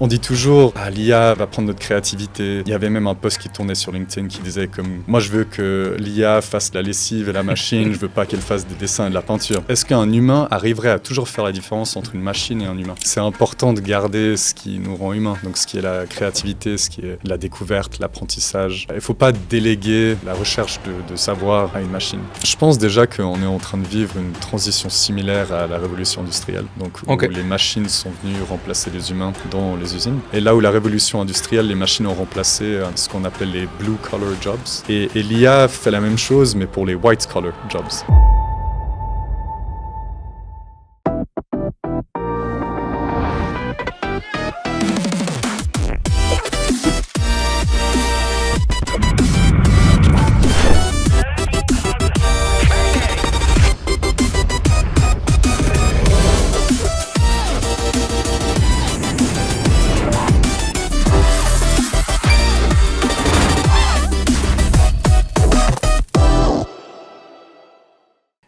On dit toujours, l'IA va prendre notre créativité. Il y avait même un post qui tournait sur LinkedIn qui disait comme « Moi, je veux que l'IA fasse la lessive et la machine, je veux pas qu'elle fasse des dessins et de la peinture. » Est-ce qu'un humain arriverait à toujours faire la différence entre une machine et un humain? C'est important de garder ce qui nous rend humains, donc ce qui est la créativité, ce qui est la découverte, l'apprentissage. Il faut pas déléguer la recherche de savoir à une machine. Je pense déjà qu'on est en train de vivre une transition similaire à la révolution industrielle, donc où les machines sont venues remplacer les humains dans les usines. Et là où la révolution industrielle, les machines ont remplacé ce qu'on appelle les blue-collar jobs. Et l'IA fait la même chose, mais pour les white-collar jobs.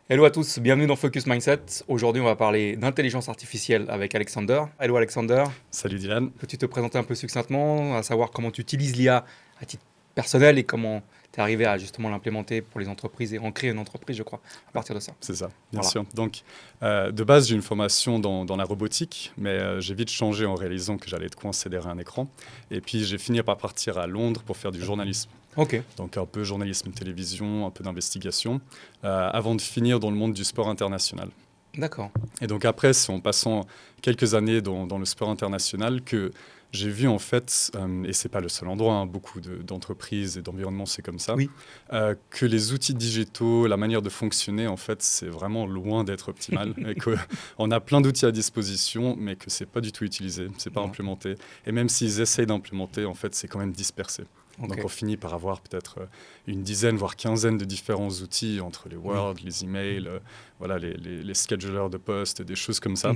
Hello à tous, bienvenue dans Focus Mindset. Aujourd'hui, on va parler d'intelligence artificielle avec Alexander. Hello Alexander. Salut Dylan. Peux-tu te présenter un peu succinctement, à savoir comment tu utilises l'IA à titre personnel et comment tu es arrivé à justement l'implémenter pour les entreprises et en créer une entreprise, je crois, à partir de ça. C'est ça, bien sûr. Donc, de base, j'ai une formation dans la robotique, mais j'ai vite changé en réalisant que j'allais être coincé derrière un écran. Et puis, j'ai fini par partir à Londres pour faire du journalisme. Ok. Donc un peu journalisme télévision, un peu d'investigation, avant de finir dans le monde du sport international. D'accord. Et donc après, c'est en passant quelques années dans le sport international que j'ai vu en fait, et c'est pas le seul endroit, beaucoup d'entreprises et d'environnements c'est comme ça, oui. Que les outils digitaux, la manière de fonctionner en fait, c'est vraiment loin d'être optimal et qu'on a plein d'outils à disposition, mais que c'est pas du tout utilisé, c'est pas implémenté. Et même s'ils essayent d'implémenter, en fait, c'est quand même dispersé. Okay. Donc on finit par avoir peut-être une dizaine, voire quinzaine de différents outils entre les Word, les emails, voilà, les schedulers de postes, des choses comme ça.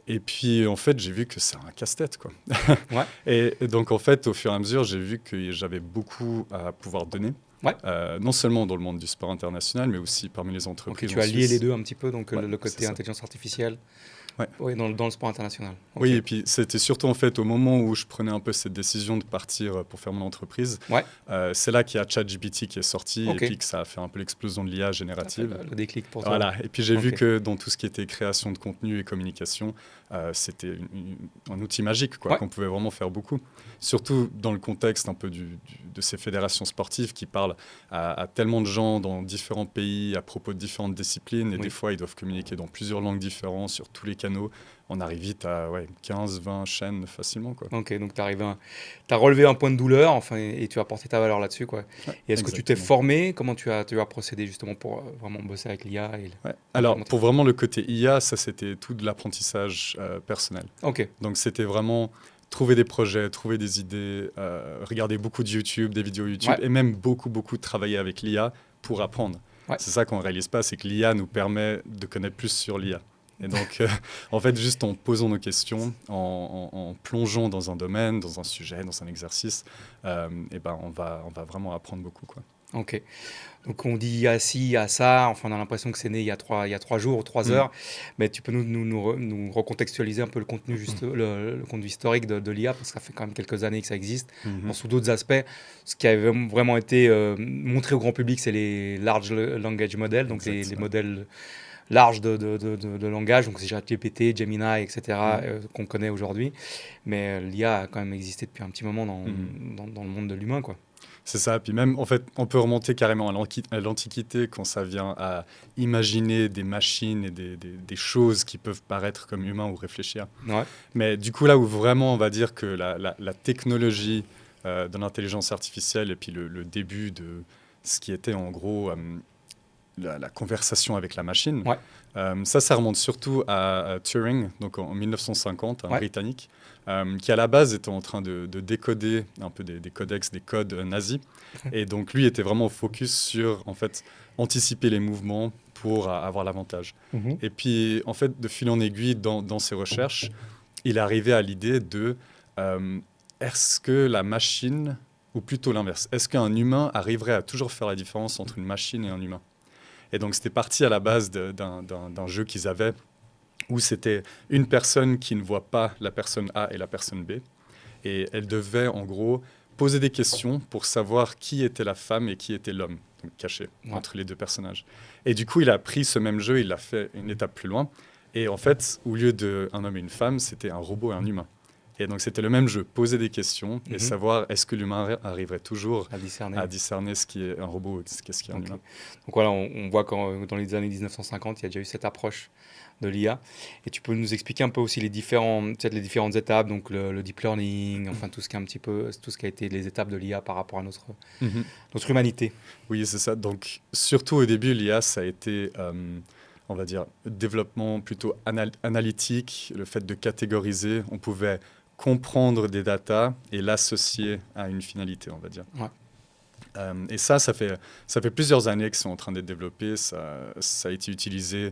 Et puis en fait, j'ai vu que c'est un casse-tête, quoi. Et donc en fait, au fur et à mesure, j'ai vu que j'avais beaucoup à pouvoir donner. Non seulement dans le monde du sport international, mais aussi parmi les entreprises. Tu as lié les deux un petit peu, donc le côté intelligence artificielle. Oui, dans le sport international. Oui, et puis c'était surtout en fait au moment où je prenais un peu cette décision de partir pour faire mon entreprise. C'est là qu'il y a ChatGPT qui est sorti et puis que ça a fait un peu l'explosion de l'IA générative. Le déclic pour toi. Voilà, et puis j'ai vu que dans tout ce qui était création de contenu et communication, c'était un outil magique, quoi, qu'on pouvait vraiment faire beaucoup. Surtout dans le contexte un peu de ces fédérations sportives qui parlent à tellement de gens dans différents pays à propos de différentes disciplines et des fois ils doivent communiquer dans plusieurs langues différentes sur tous les canaux. On arrive vite à 15-20 chaînes facilement, quoi. Ok, donc tu as relevé un point de douleur enfin, et tu as apporté ta valeur là-dessus, quoi. Et est-ce que tu t'es formé? Comment tu as procédé justement pour vraiment bosser avec l'IA Alors, pour vraiment le côté IA, ça c'était tout de l'apprentissage personnel. Donc c'était vraiment trouver des projets, trouver des idées, regarder beaucoup de YouTube, des vidéos YouTube et même beaucoup travailler avec l'IA pour apprendre. C'est ça qu'on ne réalise pas, c'est que l'IA nous permet de connaître plus sur l'IA. Et donc, en fait, juste en posant nos questions, en plongeant dans un domaine, dans un sujet, dans un exercice, on va vraiment apprendre beaucoup, quoi. Ok. Donc, on dit il y a ci, il y a ça. Enfin, on a l'impression que c'est né il y a 3 jours ou 3 heures. Mais tu peux nous recontextualiser un peu le contenu, le contenu historique de l'IA, parce que ça fait quand même quelques années que ça existe. Sous d'autres aspects, ce qui a vraiment été montré au grand public, c'est les Large Language Models, donc les modèles large de langage, donc c'est ChatGPT, Gemini, etc., qu'on connaît aujourd'hui. Mais l'IA a quand même existé depuis un petit moment dans le monde de l'humain, quoi. C'est ça, puis même, en fait, on peut remonter carrément à l'Antiquité quand ça vient à imaginer des machines et des choses qui peuvent paraître comme humains ou réfléchir. Mais du coup, là où vraiment, on va dire que la technologie de l'intelligence artificielle et puis le début de ce qui était en gros la conversation avec la machine, ça remonte surtout à Turing, donc en 1950, un Britannique, qui à la base était en train de décoder un peu des codex, des codes nazis. Et donc lui était vraiment focus sur en fait anticiper les mouvements pour avoir l'avantage. Et puis en fait de fil en aiguille dans ses recherches, il est arrivé à l'idée de est-ce que la machine, ou plutôt l'inverse, est-ce qu'un humain arriverait à toujours faire la différence entre une machine et un humain? Et donc c'était parti à la base d'un jeu qu'ils avaient où c'était une personne qui ne voit pas la personne A et la personne B. Et elle devait, en gros, poser des questions pour savoir qui était la femme et qui était l'homme, donc caché entre les deux personnages. Et du coup, il a pris ce même jeu, il l'a fait une étape plus loin. Et en fait, au lieu d'un homme et une femme, c'était un robot et un humain. Et donc, c'était le même jeu, poser des questions et savoir est-ce que l'humain arriverait toujours à discerner ce qui est un robot et ce qui est un humain. Donc voilà, on voit que dans les années 1950, il y a déjà eu cette approche de l'IA. Et tu peux nous expliquer un peu aussi les différentes étapes, donc le deep learning, enfin tout ce qui est un petit peu, tout ce qui a été les étapes de l'IA par rapport à notre humanité. Oui, c'est ça. Donc, surtout au début, l'IA, ça a été... on va dire, développement plutôt analytique, le fait de catégoriser. On pouvait comprendre des datas et l'associer à une finalité, on va dire. Et ça fait plusieurs années que c'est en train d'être développé. Ça a été utilisé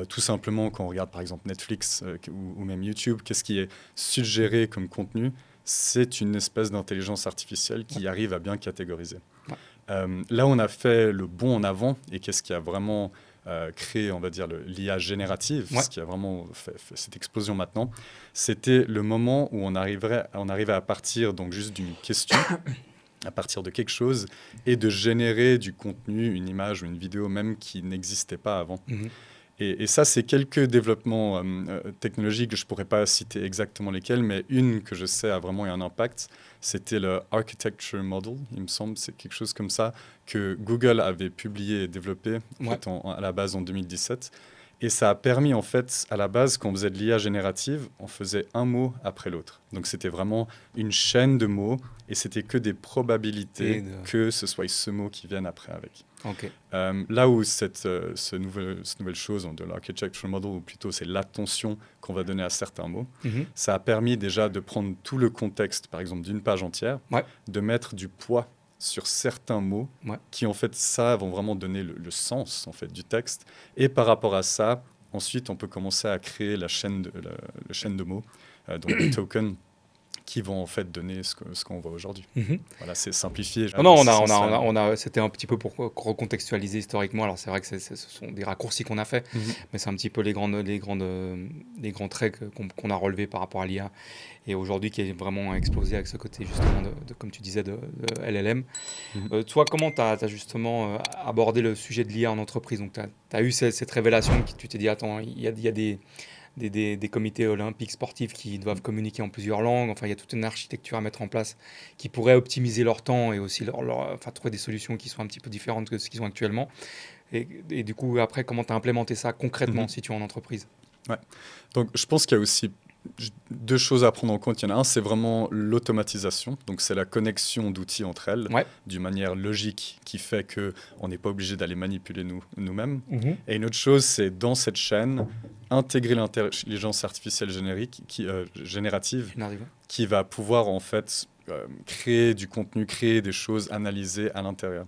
tout simplement quand on regarde par exemple Netflix ou même YouTube. Qu'est-ce qui est suggéré comme contenu? C'est une espèce d'intelligence artificielle qui arrive à bien catégoriser. Là, on a fait le bond en avant et qu'est-ce qui a vraiment créé, on va dire, l'IA générative, ce qui a vraiment fait cette explosion maintenant, c'était le moment où on arrivait à partir donc juste d'une question, à partir de quelque chose, et de générer du contenu, une image ou une vidéo même qui n'existait pas avant. Et ça, c'est quelques développements technologiques que je ne pourrais pas citer exactement lesquels, mais une que je sais a vraiment eu un impact, c'était le Architecture Model, il me semble, c'est quelque chose comme ça, que Google avait publié et développé à la base en 2017. Et ça a permis, en fait, à la base, quand on faisait de l'IA générative, on faisait un mot après l'autre. Donc, c'était vraiment une chaîne de mots et c'était que des probabilités que ce soit ce mot qui vienne après avec. Là où cette nouvelle chose de l'architecture model, ou plutôt c'est l'attention qu'on va donner à certains mots, ça a permis déjà de prendre tout le contexte, par exemple d'une page entière, de mettre du poids sur certains mots qui, en fait, ça, vont vraiment donner le sens, en fait, du texte. Et par rapport à ça, ensuite, on peut commencer à créer la chaîne de mots, donc les tokens, qui vont en fait donner ce qu'on voit aujourd'hui. Voilà, c'est simplifié. C'était un petit peu pour recontextualiser historiquement. Alors c'est vrai que ce sont des raccourcis qu'on a fait, mais c'est un petit peu les grands traits qu'on a relevés par rapport à l'IA et aujourd'hui qui est vraiment explosé avec ce côté justement comme tu disais de LLM. Toi, comment tu as justement abordé le sujet de l'IA en entreprise? Donc tu as eu cette révélation que tu t'es dit attends, il y a des comités olympiques sportifs qui doivent communiquer en plusieurs langues. Enfin, il y a toute une architecture à mettre en place qui pourrait optimiser leur temps et aussi trouver des solutions qui soient un petit peu différentes que ce qu'ils ont actuellement. Et du coup, après, comment tu as implémenté ça concrètement si tu es en entreprise? Donc, je pense qu'il y a aussi deux choses à prendre en compte. Il y en a un, c'est vraiment l'automatisation. Donc, c'est la connexion d'outils entre elles d'une manière logique qui fait qu'on n'est pas obligé d'aller manipuler nous-mêmes. Et une autre chose, c'est dans cette chaîne, intégrer l'intelligence artificielle générative qui va pouvoir en fait créer du contenu, créer des choses, analyser à l'intérieur.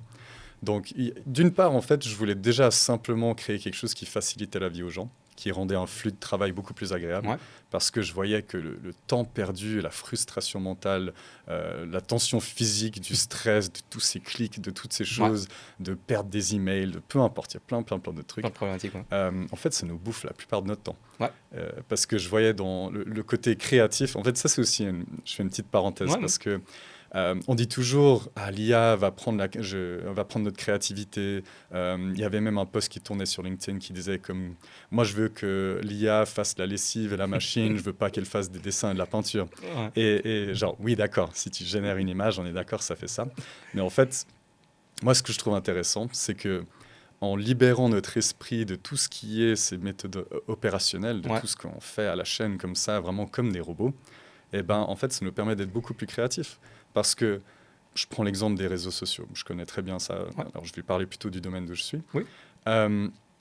Donc, d'une part, en fait, je voulais déjà simplement créer quelque chose qui facilitait la vie aux gens, qui rendait un flux de travail beaucoup plus agréable, parce que je voyais que le temps perdu, la frustration mentale, la tension physique, du stress, de tous ces clics, de toutes ces choses, de perdre des emails, peu importe, il y a plein de trucs. Plein de problématiques, en fait, ça nous bouffe la plupart de notre temps. Parce que je voyais dans le côté créatif, en fait, ça c'est aussi, je fais une petite parenthèse, parce que on dit toujours l'IA va prendre notre créativité. Il y avait même un post qui tournait sur LinkedIn qui disait comme moi je veux que l'IA fasse la lessive et la machine, je veux pas qu'elle fasse des dessins et de la peinture. Et genre oui d'accord, si tu génères une image, on est d'accord, ça fait ça. Mais en fait, moi ce que je trouve intéressant, c'est que en libérant notre esprit de tout ce qui est ces méthodes opérationnelles, de tout ce qu'on fait à la chaîne comme ça, vraiment comme des robots, et ben en fait ça nous permet d'être beaucoup plus créatifs. Parce que je prends l'exemple des réseaux sociaux. Je connais très bien ça. Alors, je vais parler plutôt du domaine où je suis.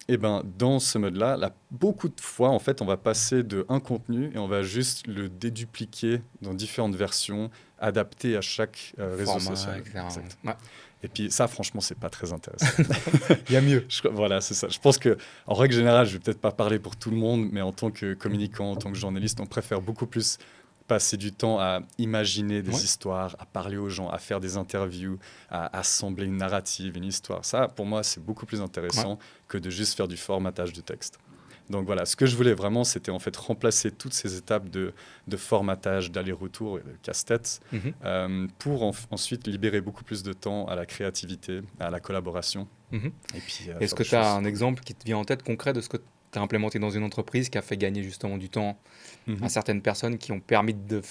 Et ben, dans ce mode-là, beaucoup de fois, en fait, on va passer d'un contenu et on va juste le dédupliquer dans différentes versions, adaptées à chaque réseau social. Et puis ça, franchement, c'est pas très intéressant. Il y a mieux. Voilà, c'est ça. Je pense qu'en règle générale, je vais peut-être pas parler pour tout le monde, mais en tant que communicant, en tant que journaliste, on préfère beaucoup plus passer du temps à imaginer des histoires, à parler aux gens, à faire des interviews, à assembler une narrative, une histoire. Ça, pour moi, c'est beaucoup plus intéressant que de juste faire du formatage de texte. Donc voilà, ce que je voulais vraiment, c'était en fait remplacer toutes ces étapes de formatage, d'aller-retour, de casse-tête, pour ensuite libérer beaucoup plus de temps à la créativité, à la collaboration. Et puis, est-ce que tu as un exemple qui te vient en tête concret de ce que tu as implémenté dans une entreprise qui a fait gagner justement du temps à certaines personnes, qui ont permis de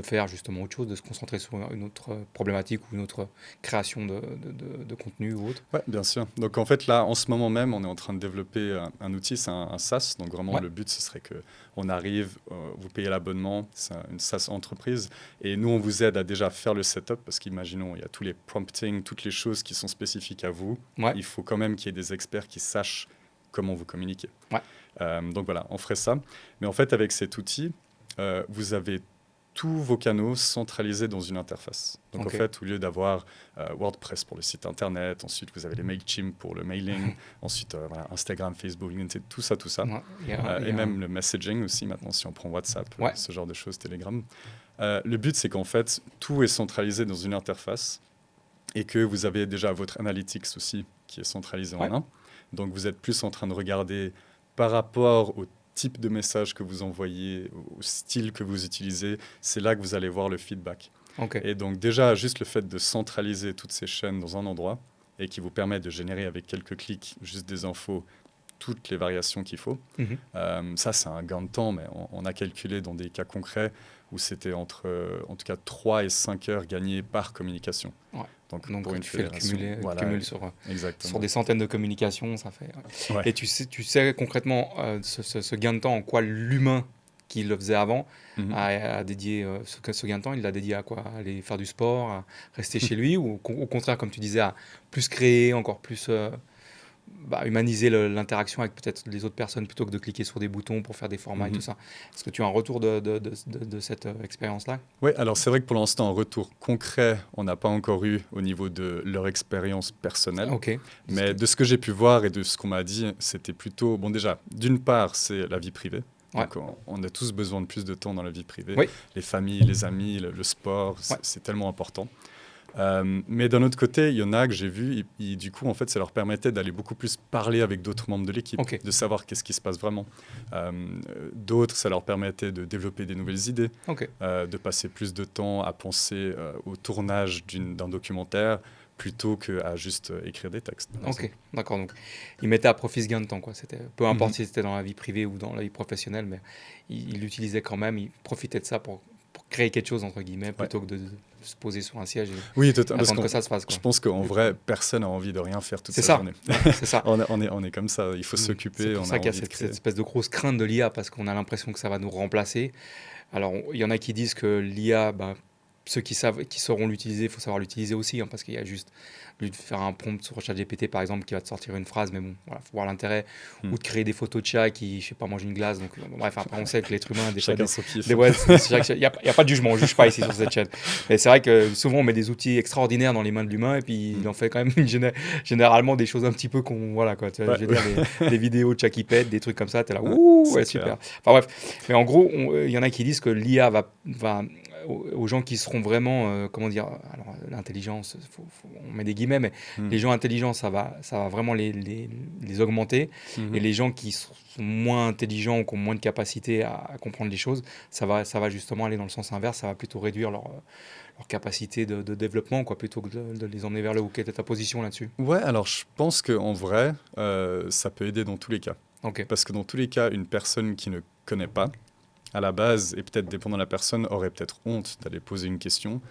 faire justement autre chose, de se concentrer sur une autre problématique ou une autre création de contenu ou autre? Oui, bien sûr. Donc en fait, là, en ce moment même, on est en train de développer un outil, c'est un SaaS. Donc vraiment, le but, ce serait qu'on arrive, vous payez l'abonnement, c'est une SaaS entreprise, et nous, on vous aide à déjà faire le setup, parce qu'imaginons, il y a tous les promptings, toutes les choses qui sont spécifiques à vous. Il faut quand même qu'il y ait des experts qui sachent comment vous communiquer. Donc voilà, on ferait ça. Mais en fait, avec cet outil, vous avez tous vos canaux centralisés dans une interface. Donc en fait, au lieu d'avoir WordPress pour le site internet, ensuite vous avez les MailChimp pour le mailing, ensuite Instagram, Facebook, LinkedIn, tout ça. Et même le messaging aussi maintenant, si on prend WhatsApp, ce genre de choses, Telegram. Le but, c'est qu'en fait, tout est centralisé dans une interface et que vous avez déjà votre analytics aussi qui est centralisé en un. Donc vous êtes plus en train de regarder par rapport au type de message que vous envoyez, au style que vous utilisez, c'est là que vous allez voir le feedback. Et donc déjà, juste le fait de centraliser toutes ces chaînes dans un endroit et qui vous permet de générer avec quelques clics juste des infos, toutes les variations qu'il faut, ça c'est un gain de temps, mais on a calculé dans des cas concrets où c'était entre en tout cas 3 et 5 heures gagnées par communication. Donc pour une fédération, le cumul sur des centaines de communications, ça fait... Et tu sais concrètement ce gain de temps, en quoi l'humain qui le faisait avant a dédié ce gain de temps, il l'a dédié à quoi? À aller faire du sport, à rester chez lui, ou au contraire, comme tu disais, à plus créer, encore plus... humaniser l'interaction avec peut-être les autres personnes plutôt que de cliquer sur des boutons pour faire des formats et tout ça. Est-ce que tu as un retour de cette expérience-là? Oui, alors c'est vrai que pour l'instant, un retour concret, on n'a pas encore eu au niveau de leur expérience personnelle. Mais de ce que j'ai pu voir et de ce qu'on m'a dit, c'était plutôt... Bon, déjà, d'une part, c'est la vie privée. Donc, on a tous besoin de plus de temps dans la vie privée. Les familles, les amis, le sport, c'est tellement important. Mais d'un autre côté, il y en a que j'ai vu, du coup, en fait, ça leur permettait d'aller beaucoup plus parler avec d'autres membres de l'équipe, de savoir qu'est-ce qui se passe vraiment. D'autres, ça leur permettait de développer des nouvelles idées, de passer plus de temps à penser au tournage d'un documentaire plutôt qu'à juste écrire des textes. D'accord. Donc, ils mettaient à profit ce gain de temps, quoi. Peu importe si c'était dans la vie privée ou dans la vie professionnelle, mais ils l'utilisaient quand même, ils profitaient de ça pour créer quelque chose, entre guillemets, plutôt que de se poser sur un siège et attendre que ça se fasse. Je pense qu'en vrai, personne n'a envie de rien faire toute sa journée. C'est ça. on est comme ça, il faut s'occuper. C'est pour ça qu'il y a cette espèce de grosse crainte de l'IA, parce qu'on a l'impression que ça va nous remplacer. Alors, il y en a qui disent que l'IA, ceux qui sauront l'utiliser, il faut savoir l'utiliser aussi, parce qu'il y a juste de faire un prompt sur ChatGPT, par exemple, qui va te sortir une phrase, mais bon, voilà, faut voir l'intérêt, ou de créer des photos de chat qui, je sais pas, mangent une glace. Donc, bref, après, on sait que l'être humain, chacun son kiff. Il n'y a pas de jugement, on ne juge pas ici sur cette chaîne. Mais c'est vrai que souvent, on met des outils extraordinaires dans les mains de l'humain, et puis il en fait quand même généralement des choses un petit peu voilà, quoi. Tu vois, je veux dire, des vidéos de chat qui pètent, des trucs comme ça, tu es là, super. Enfin bref, mais en gros, il y en a qui disent que l'IA va aux gens qui seront vraiment, comment dire, alors l'intelligence, on met des guillemets, mais les gens intelligents, ça va vraiment les augmenter, et les gens qui sont moins intelligents ou qui ont moins de capacité à comprendre les choses, ça va justement aller dans le sens inverse, ça va plutôt réduire leur capacité de développement, quoi, plutôt que de les emmener vers le haut. Quelle est ta position là-dessus? Ouais, alors je pense qu'en vrai, ça peut aider dans tous les cas. Parce que dans tous les cas, une personne qui ne connaît pas, à la base, et peut-être dépendant de la personne, aurait peut-être honte d'aller poser une question,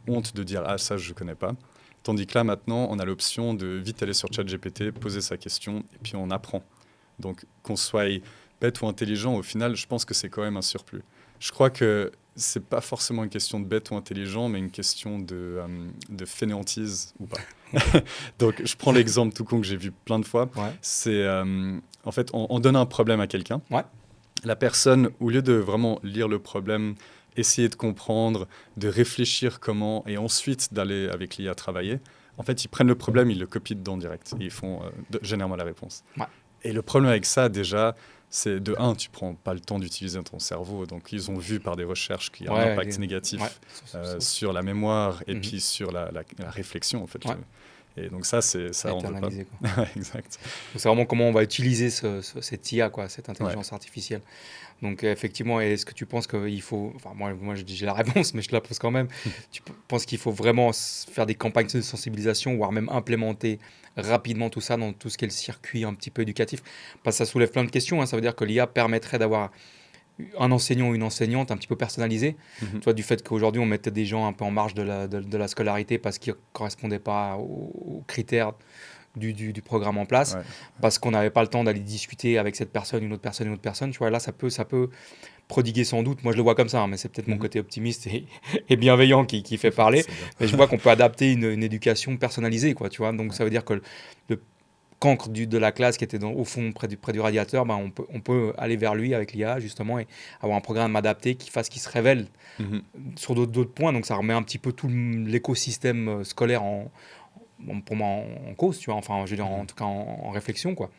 honte de dire « Ah, ça, je ne connais pas ». Tandis que là, maintenant, on a l'option de vite aller sur ChatGPT, poser sa question, et puis on apprend. Donc, qu'on soit bête ou intelligent, au final, je pense que c'est quand même un surplus. Je crois que ce n'est pas forcément une question de bête ou intelligent, mais une question de fainéantise ou pas. Donc, je prends l'exemple tout con que j'ai vu plein de fois. C'est, en fait, on donne un problème à quelqu'un. La personne, au lieu de vraiment lire le problème, essayer de comprendre, de réfléchir comment, et ensuite d'aller avec l'IA travailler, en fait, ils prennent le problème, ils le copient dedans direct, et ils font généralement la réponse. Et le problème avec ça, déjà, c'est de un, tu prends pas le temps d'utiliser ton cerveau, donc ils ont vu par des recherches qu'il y a un impact négatif sur la mémoire et puis sur la réflexion, en fait. Et donc ça, on ne veut pas. Exact. Donc c'est vraiment comment on va utiliser cette IA, quoi, cette intelligence artificielle. Donc effectivement, est-ce que tu penses qu'il faut... Enfin, moi j'ai la réponse, mais je te la pose quand même. Tu penses qu'il faut vraiment faire des campagnes de sensibilisation, voire même implémenter rapidement tout ça dans tout ce qui est le circuit un petit peu éducatif? Parce que ça soulève plein de questions. Ça veut dire que l'IA permettrait d'avoir un enseignant ou une enseignante un petit peu personnalisée. Tu vois, du fait qu'aujourd'hui, on mettait des gens un peu en marge de la scolarité parce qu'ils ne correspondaient pas aux critères du programme en place, parce qu'on n'avait pas le temps d'aller discuter avec cette personne, une autre personne. Tu vois, là, ça peut prodiguer sans doute. Moi, je le vois comme ça, mais c'est peut-être mon côté optimiste et bienveillant qui fait parler. Mais je vois qu'on peut adapter une éducation personnalisée, quoi, tu vois. Donc, ça veut dire que le cancre de la classe qui était au fond près du radiateur, on peut aller vers lui avec l'IA justement et avoir un programme adapté qui se révèle sur d'autres points. Donc ça remet un petit peu tout l'écosystème scolaire pour moi en cause, tu vois, enfin je veux dire en tout cas en réflexion, quoi.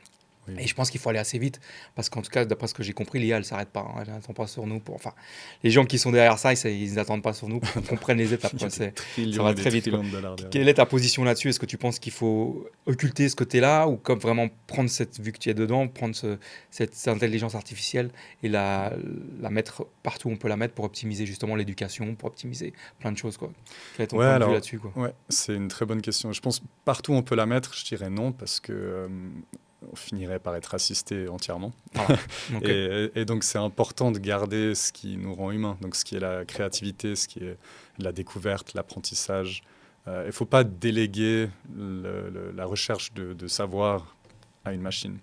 Et je pense qu'il faut aller assez vite parce qu'en tout cas, d'après ce que j'ai compris, l'IA, elle ne s'arrête pas. Elle n'attend pas sur nous. Enfin, les gens qui sont derrière ça, ils n'attendent pas sur nous pour qu'on prenne les étapes. Ça va très vite. Quelle est ta position là-dessus? Est-ce que tu penses qu'il faut occulter ce côté-là ou comme vraiment prendre vu que tu es dedans, prendre cette intelligence artificielle et la mettre partout où on peut la mettre pour optimiser justement l'éducation, pour optimiser plein de choses, quoi. Quel est ton point de vue là-dessus, quoi? Ouais, c'est une très bonne question. Je pense partout où on peut la mettre, je dirais non parce que... on finirait par être assisté entièrement. Okay. Et donc, c'est important de garder ce qui nous rend humains, donc ce qui est la créativité, ce qui est la découverte, l'apprentissage. Il ne faut pas déléguer la recherche de savoir à une machine.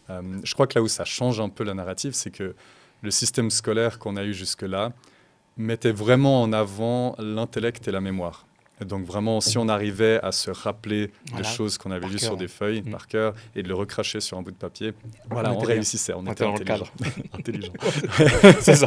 Je crois que là où ça change un peu la narrative, c'est que le système scolaire qu'on a eu jusque-là mettait vraiment en avant l'intellect et la mémoire. Et donc vraiment, si on arrivait à se rappeler de choses qu'on avait lues sur des feuilles par cœur et de le recracher sur un bout de papier, on réussissait, on était intelligent. Intelligent. C'est ça.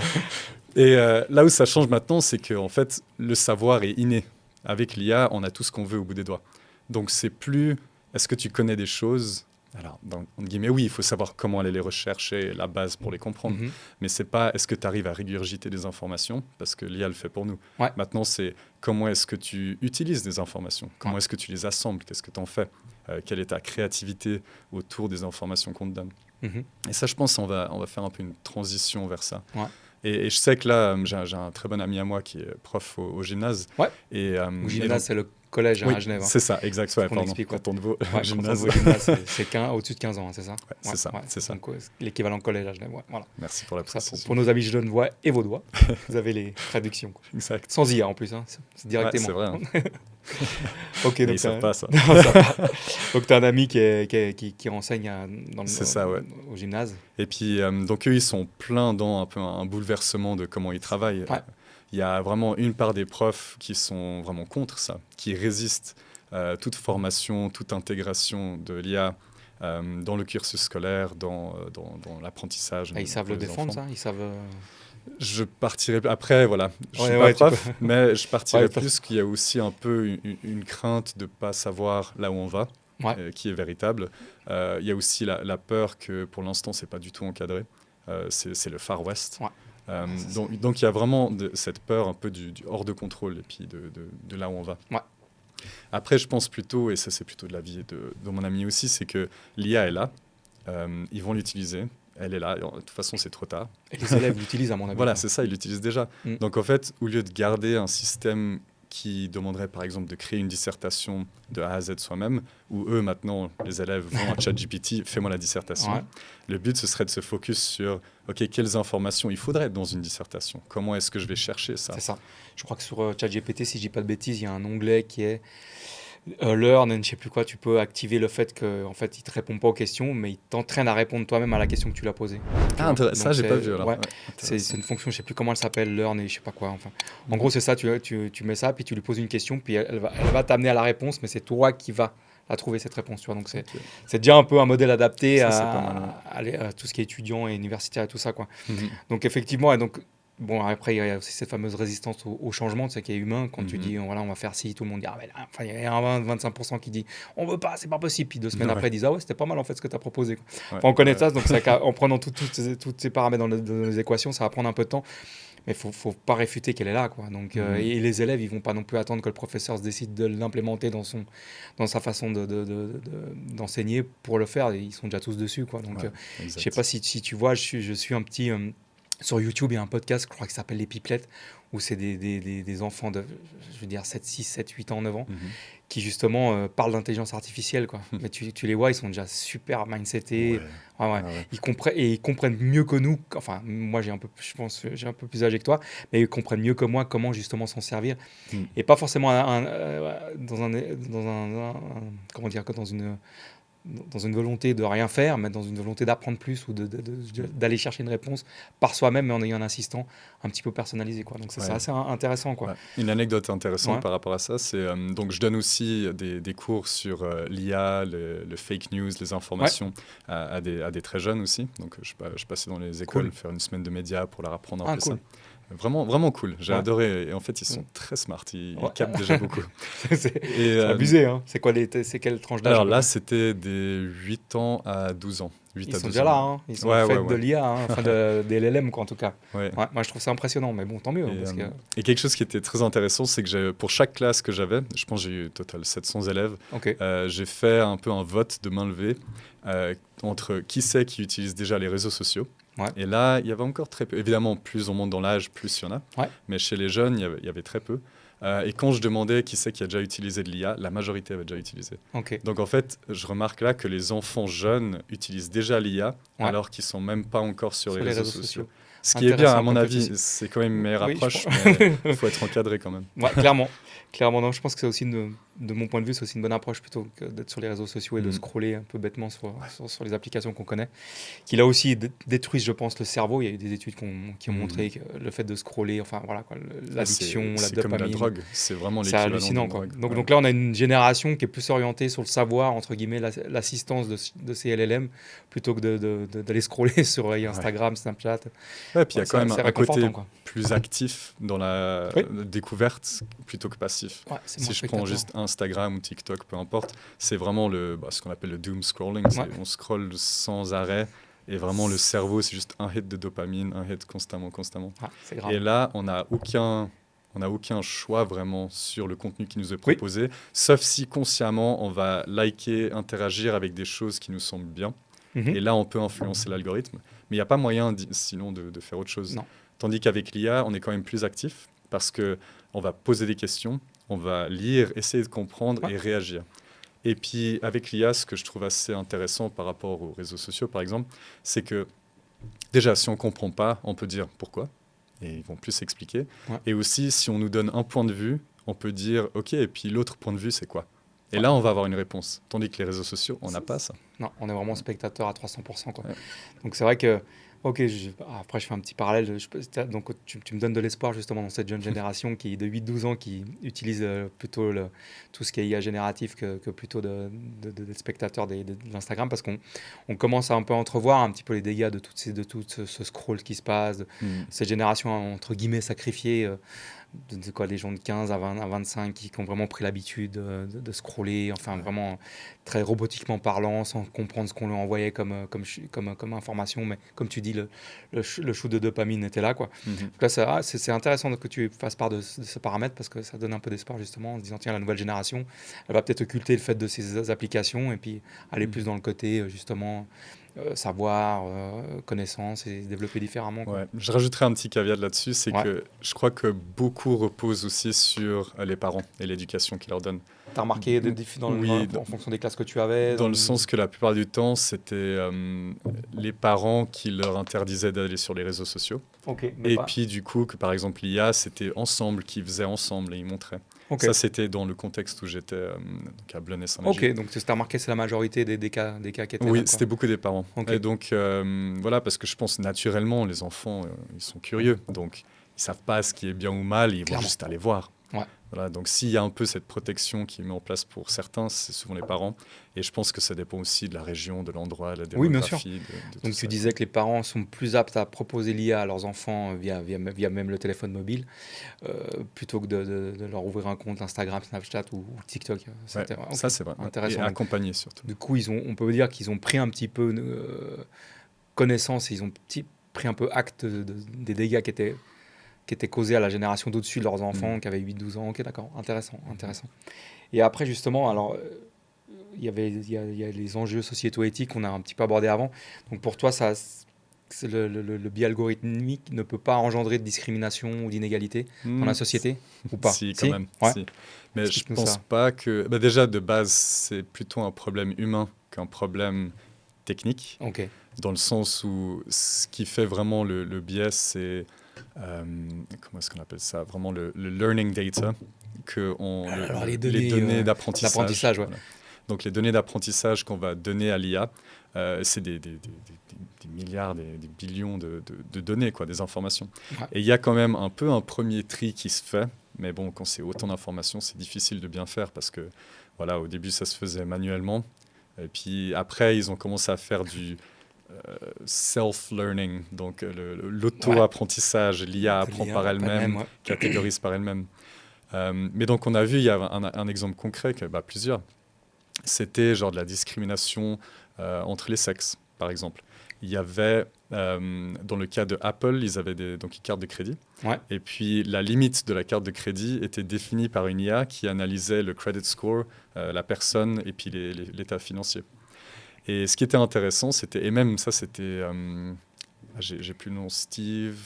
Et là où ça change maintenant, c'est qu'en fait, le savoir est inné. Avec l'IA, on a tout ce qu'on veut au bout des doigts. Donc c'est plus, est-ce que tu connais des choses ? Alors, entre guillemets, oui, il faut savoir comment aller les rechercher, la base pour les comprendre. Mais c'est pas, est-ce que tu arrives à régurgiter des informations ? Parce que l'IA le fait pour nous. Maintenant, c'est comment est-ce que tu utilises des informations ? Comment est-ce que tu les assembles ? Qu'est-ce que tu en fais ? Quelle est ta créativité autour des informations qu'on te donne ? Et ça, je pense, on va faire un peu une transition vers ça. Et je sais que là, j'ai un très bon ami à moi qui est prof au gymnase. Au gymnase, c'est le collège à Genève. C'est ça, exact. Canton de Vaud, gymnase. C'est au-dessus de 15 ans, c'est ça ? C'est ça. Donc, l'équivalent collège à Genève. Voilà. Merci pour la précision. Pour nos amis genevois et vaudois, vous avez les traductions. Exact. Sans IA en plus, c'est directement. C'est vrai. Ok, donc savent pas ça. Donc tu as un ami qui enseigne au gymnase. Et puis donc eux ils sont pleins dans un peu un bouleversement de comment ils travaillent. Il y a vraiment une part des profs qui sont vraiment contre ça, qui résistent toute formation, toute intégration de l'IA dans le cursus scolaire, dans l'apprentissage. Ils savent le défendre, ça ? Ils savent. Je partirais après, voilà. Je suis pas prof, mais je partirais plus qu'il y a aussi un peu une crainte de pas savoir là où on va, qui est véritable. Il y a aussi la peur que pour l'instant c'est pas du tout encadré. C'est le Far West. Donc il y a vraiment cette peur un peu du hors de contrôle et puis de là où on va. Après, je pense plutôt, et ça c'est plutôt de l'avis de mon ami aussi, c'est que l'IA est là, ils vont l'utiliser. Elle est là, de toute façon c'est trop tard. Et les élèves l'utilisent à mon avis. Voilà, c'est ça, ils l'utilisent déjà. Donc en fait, au lieu de garder un système qui demanderait par exemple de créer une dissertation de A à Z soi-même, où eux maintenant, les élèves vont à ChatGPT, fais-moi la dissertation. Le but ce serait de se focus sur, ok, quelles informations il faudrait dans une dissertation. Comment est-ce que je vais chercher ça ? C'est ça. Je crois que sur ChatGPT, si je dis pas de bêtises, il y a un onglet qui est Learn, je ne sais plus quoi, tu peux activer le fait qu'en fait, il ne te répond pas aux questions, mais il t'entraîne à répondre toi-même à la question que tu lui as posée. Ah, ça, j'ai pas vu. Alors. C'est une fonction, je ne sais plus comment elle s'appelle, Learn et je ne sais pas quoi. Enfin, en gros, c'est ça, tu mets ça, puis tu lui poses une question, puis elle va t'amener à la réponse, mais c'est toi qui vas la trouver, cette réponse. Tu vois. Donc, c'est déjà un peu un modèle adapté à tout ce qui est étudiant et universitaire et tout ça. Quoi. Donc, effectivement, bon, après, il y a aussi cette fameuse résistance au changement, tu sais, qui est humain. Quand tu dis, voilà, on va faire ci, tout le monde dit, il y a un 25% qui dit, on veut pas, c'est pas possible. Puis 2 semaines après, ils disent, c'était pas mal en fait ce que tu as proposé. Quoi. On connaît ça, donc en prenant tous ces paramètres dans les équations, ça va prendre un peu de temps. Mais faut pas réfuter qu'elle est là, quoi. Donc, et les élèves, ils vont pas non plus attendre que le professeur se décide de l'implémenter dans sa façon d'enseigner pour le faire. Ils sont déjà tous dessus, quoi. Donc, je sais pas si tu vois, je suis un petit... sur YouTube, il y a un podcast, je crois, qui s'appelle Les Pipelettes, où c'est des enfants de, je veux dire, 7, 6, 7, 8 ans, 9 ans, qui justement parlent d'intelligence artificielle, quoi. Mais tu les vois, ils sont déjà super mindsetés. Ils comprennent mieux que nous. Enfin, moi, je pense, j'ai un peu plus âgé que toi, mais ils comprennent mieux que moi comment justement s'en servir. Et pas forcément comment dire, que dans une volonté de rien faire, mais dans une volonté d'apprendre plus ou d'aller chercher une réponse par soi-même, mais en ayant un assistant un petit peu personnalisé, quoi. Donc, c'est assez intéressant, quoi. Une anecdote intéressante par rapport à ça, c'est donc je donne aussi des cours sur l'IA, le fake news, les informations à des très jeunes aussi. Donc, je passais dans les écoles faire une semaine de médias pour leur apprendre un peu ça. Vraiment, vraiment cool. J'ai adoré. Et en fait, ils sont très smart. Ils captent déjà beaucoup. C'est abusé, hein. C'est quelle tranche d'âge? Alors là, c'était des 8 ans à 12 ans. Ils sont déjà là, hein. Ils sont faits de l'IA, hein. Enfin des LLM, quoi, en tout cas. Moi, je trouve ça impressionnant, mais bon, tant mieux. Et quelque chose qui était très intéressant, c'est que pour chaque classe que j'avais, je pense que j'ai eu au total 700 élèves, j'ai fait un peu un vote de main levée entre qui c'est qui utilise déjà les réseaux sociaux. Et là, il y avait encore très peu. Évidemment, plus on monte dans l'âge, plus il y en a. Mais chez les jeunes, il y avait très peu. Et quand je demandais qui c'est qui a déjà utilisé de l'IA, la majorité avait déjà utilisé. Donc en fait, je remarque là que les enfants jeunes utilisent déjà l'IA alors qu'ils ne sont même pas encore sur les réseaux sociaux. Ce qui est bien, à mon avis, c'est quand même une meilleure approche, mais il faut être encadré quand même. Clairement, non, je pense que c'est aussi, de mon point de vue, c'est aussi une bonne approche plutôt que d'être sur les réseaux sociaux et de scroller un peu bêtement sur les applications qu'on connaît, qui là aussi détruisent, je pense, le cerveau. Il y a eu des études qui ont montré que le fait de scroller, enfin voilà, l'addiction, la dopamine. C'est comme la drogue, c'est vraiment l'équivalent. C'est hallucinant, quoi. Donc là, on a une génération qui est plus orientée sur le savoir, entre guillemets, l'assistance de ces LLM, plutôt que d'aller scroller sur Instagram, Snapchat. Et puis il y a quand même un côté plus actif dans la découverte plutôt que passif. Si je prends juste Instagram ou TikTok, peu importe, c'est vraiment ce qu'on appelle le doom scrolling. On scrolle sans arrêt et vraiment le cerveau, c'est juste un hit de dopamine, un hit constamment. C'est grave. Et là, on n'a aucun choix vraiment sur le contenu qui nous est proposé, sauf si consciemment, on va liker, interagir avec des choses qui nous semblent bien. Et là, on peut influencer l'algorithme. Mais il n'y a pas moyen, sinon, de faire autre chose. Non. Tandis qu'avec l'IA, on est quand même plus actif parce qu'on va poser des questions, on va lire, essayer de comprendre et réagir. Et puis, avec l'IA, ce que je trouve assez intéressant par rapport aux réseaux sociaux, par exemple, c'est que, déjà, si on ne comprend pas, on peut dire pourquoi, et ils vont plus expliquer. Et aussi, si on nous donne un point de vue, on peut dire, OK, et puis l'autre point de vue, c'est quoi ? Et là, on va avoir une réponse. Tandis que les réseaux sociaux, on n'a pas ça. Non, on est vraiment spectateur à 300%, quoi. Donc, c'est vrai que, après, je fais un petit parallèle. Donc, tu me donnes de l'espoir, justement, dans cette jeune génération qui, de 8-12 ans, qui utilise plutôt tout ce qui est IA génératif que plutôt d'être spectateur de l'Instagram, parce qu'on commence à un peu entrevoir un petit peu les dégâts de tout ce scroll qui se passe, de cette génération, entre guillemets, sacrifiée, des gens de 15 à 25 qui ont vraiment pris l'habitude de scroller, enfin vraiment très robotiquement parlant, sans comprendre ce qu'on leur envoyait comme information, mais comme tu dis, le shoot de dopamine était là, quoi. Donc là, c'est intéressant que tu fasses part de ce paramètre, parce que ça donne un peu d'espoir, justement, en se disant, tiens, la nouvelle génération, elle va peut-être occulter le fait de ces applications et puis aller plus dans le côté, justement, savoir, connaissance, et se développer différemment, quoi. Je rajouterais un petit caveat là-dessus, c'est que je crois que beaucoup repose aussi sur les parents et l'éducation qu'ils leur donnent. Tu as remarqué en fonction des classes que tu avais Dans le sens que la plupart du temps, c'était les parents qui leur interdisaient d'aller sur les réseaux sociaux. Puis du coup, que par exemple l'IA, c'était ensemble, qu'ils faisaient ensemble et ils montraient. Ça, c'était dans le contexte où j'étais donc à Blenay-Saint-Léger. Donc tu as remarqué, c'est la majorité des cas qui étaient là. Oui, c'était beaucoup des parents. Et donc, voilà, parce que je pense naturellement, les enfants, ils sont curieux. Donc, ils ne savent pas ce qui est bien ou mal, ils vont juste aller voir. Voilà, donc s'il y a un peu cette protection qui est mise en place pour certains, c'est souvent les parents. Et je pense que ça dépend aussi de la région, de l'endroit, de la démographie. Oui, bien sûr. Donc tu disais que les parents sont plus aptes à proposer l'IA à leurs enfants via même le téléphone mobile, plutôt que de leur ouvrir un compte Instagram, Snapchat ou TikTok. Ça, c'est vrai. Intéressant. Et accompagner surtout. Du coup, on peut dire qu'ils ont pris un petit peu connaissance, et ils ont pris un peu acte des dégâts qui étaient qui était causé à la génération d'au-dessus de leurs enfants, qui avaient 8-12 ans. Ok, d'accord, intéressant. Et après, justement, alors, il y a les enjeux sociétaux éthiques qu'on a un petit peu abordés avant. Donc pour toi, le biais algorithmique ne peut pas engendrer de discrimination ou d'inégalité dans la société ou pas? Si, quand même. Ouais. Si. Mais je Explique-nous pense ça. pas que... déjà, de base, c'est plutôt un problème humain qu'un problème technique, Ok. dans le sens où ce qui fait vraiment le biais, c'est... comment est-ce qu'on appelle ça? Vraiment le learning data, Alors, les les données d'apprentissage. D'apprentissage, ouais. Voilà. Donc les données d'apprentissage qu'on va donner à l'IA, c'est des milliards, des billions de données, quoi, des informations. Ouais. Et il y a quand même un peu un premier tri qui se fait, mais bon, quand c'est autant d'informations, c'est difficile de bien faire parce que, voilà, au début, ça se faisait manuellement. Et puis après, ils ont commencé à faire du self-learning, donc l'auto-apprentissage. L'IA apprend par elle-même, catégorise par elle-même. Mais donc, on a vu, il y a un exemple concret, plusieurs. C'était genre de la discrimination entre les sexes, par exemple. Il y avait, dans le cas de Apple, ils avaient donc une carte de crédit. Ouais. Et puis, la limite de la carte de crédit était définie par une IA qui analysait le credit score, la personne et puis l'état financier. Et ce qui était intéressant, c'était, et même ça, c'était, j'ai plus le nom, Steve,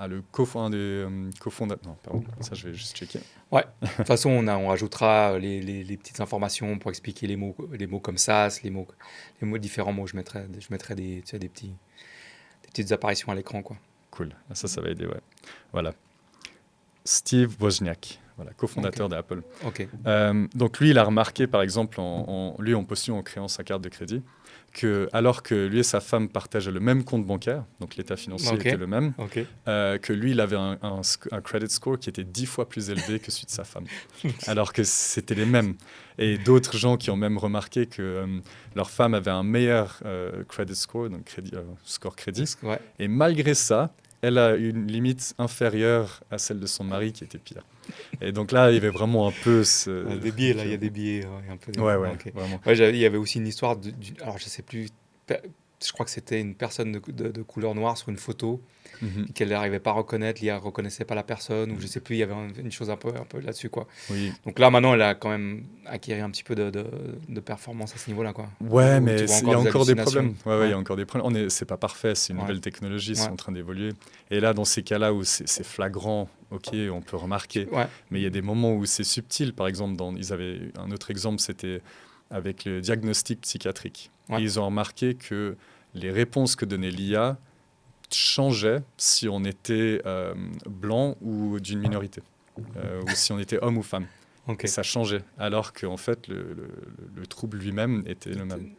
le cofondateur, non, pardon, ça je vais juste checker. Ouais, de toute façon, on rajoutera les petites informations pour expliquer les mots comme ça, les différents mots. Je mettrai des petites apparitions à l'écran, quoi. Cool, ça va aider, ouais. Voilà. Steve Wozniak, voilà, cofondateur d'Apple. Ok. Donc lui, il a remarqué, par exemple, lui, en postulant, en créant sa carte de crédit, alors que lui et sa femme partageaient le même compte bancaire, donc l'état financier était le même, que lui, il avait un credit score qui était 10 fois plus élevé que celui de sa femme, alors que c'était les mêmes. Et d'autres gens qui ont même remarqué que leur femme avait un meilleur credit score, donc score crédit, et malgré ça, elle a une limite inférieure à celle de son mari qui était pire. Et donc là, il y avait vraiment un peu des biais, là, il y a des biais. Un peu vraiment. Ouais, il y avait aussi une histoire, alors je sais plus, je crois que c'était une personne de couleur noire sur une photo qu'elle n'arrivait pas à reconnaître, l'IA ne reconnaissait pas la personne, ou je sais plus, il y avait une chose un peu là-dessus, quoi. Oui. Donc là, maintenant, elle a quand même acquis un petit peu de performance à ce niveau-là, quoi. Ouais, mais il y a encore des problèmes. Ouais, il y a encore des problèmes. C'est pas parfait, c'est une nouvelle technologie, c'est en train d'évoluer. Et là, dans ces cas-là où c'est flagrant, ok, on peut remarquer. Mais il y a des moments où c'est subtil. Par exemple, ils avaient un autre exemple, c'était avec le diagnostic psychiatrique. Et ils ont remarqué que les réponses que donnait l'IA changeaient si on était blanc ou d'une minorité, ou si on était homme ou femme. Et ça changeait, alors qu'en fait, le trouble lui-même était le même.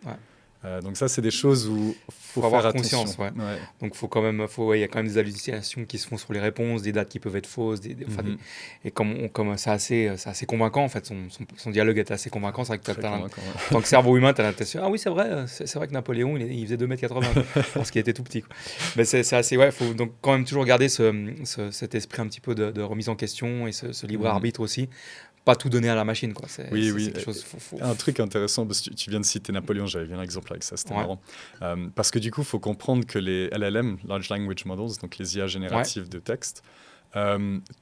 Donc ça, c'est des choses où faut faire avoir attention. Conscience, Donc il y a quand même des hallucinations qui se font sur les réponses, des dates qui peuvent être fausses, et comme c'est assez convaincant en fait, son dialogue est assez convaincant. C'est vrai que en tant que cerveau humain, tu as l'impression ah oui c'est vrai que Napoléon il faisait 2,80 m parce qu'il était tout petit, quoi. Mais c'est assez faut donc quand même toujours garder cet esprit un petit peu de remise en question et ce libre arbitre aussi. Pas tout donner à la machine, quoi. Oui. Quelque chose, un truc intéressant, parce que tu viens de citer Napoléon, j'avais vu un exemple avec ça, c'était marrant. Parce que du coup, il faut comprendre que les LLM, Large Language Models, donc les IA génératives de texte,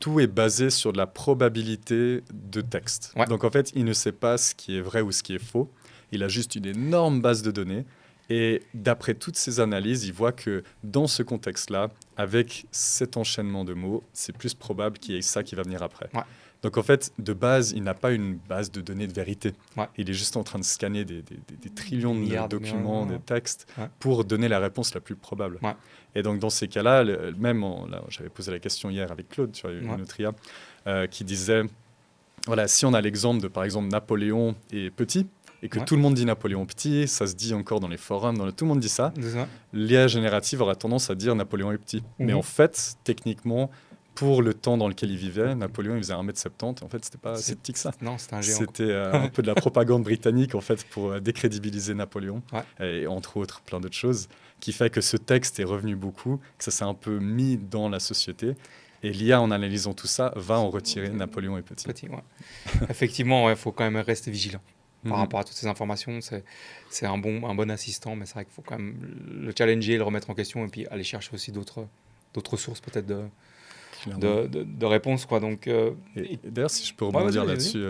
tout est basé sur de la probabilité de texte. Donc en fait, il ne sait pas ce qui est vrai ou ce qui est faux. Il a juste une énorme base de données. Et d'après toutes ces analyses, il voit que dans ce contexte-là, avec cet enchaînement de mots, c'est plus probable qu'il y ait ça qui va venir après. Donc en fait, de base, il n'a pas une base de données de vérité. Il est juste en train de scanner des trillions de documents, de textes, pour donner la réponse la plus probable. Et donc dans ces cas-là, j'avais posé la question hier avec Claude sur une autre IA, qui disait, voilà, si on a l'exemple de, par exemple, Napoléon est petit, et que tout le monde dit Napoléon petit, ça se dit encore dans les forums, tout le monde dit ça, l'IA générative aura tendance à dire Napoléon est petit. Mais en fait, techniquement, pour le temps dans lequel il vivait, Napoléon, il faisait 1,70 m. En fait, c'était pas si petit que ça. Non, c'était un géant. C'était un peu de la propagande britannique, en fait, pour décrédibiliser Napoléon. Et entre autres, plein d'autres choses, qui fait que ce texte est revenu beaucoup, que ça s'est un peu mis dans la société. Et l'IA, en analysant tout ça, va en retirer Napoléon est petit. Effectivement, il faut quand même rester vigilant. Par rapport à toutes ces informations, c'est un bon assistant, mais c'est vrai qu'il faut quand même le challenger, le remettre en question, et puis aller chercher aussi d'autres sources peut-être de réponses, quoi. Donc, et d'ailleurs, si je peux rebondir là-dessus,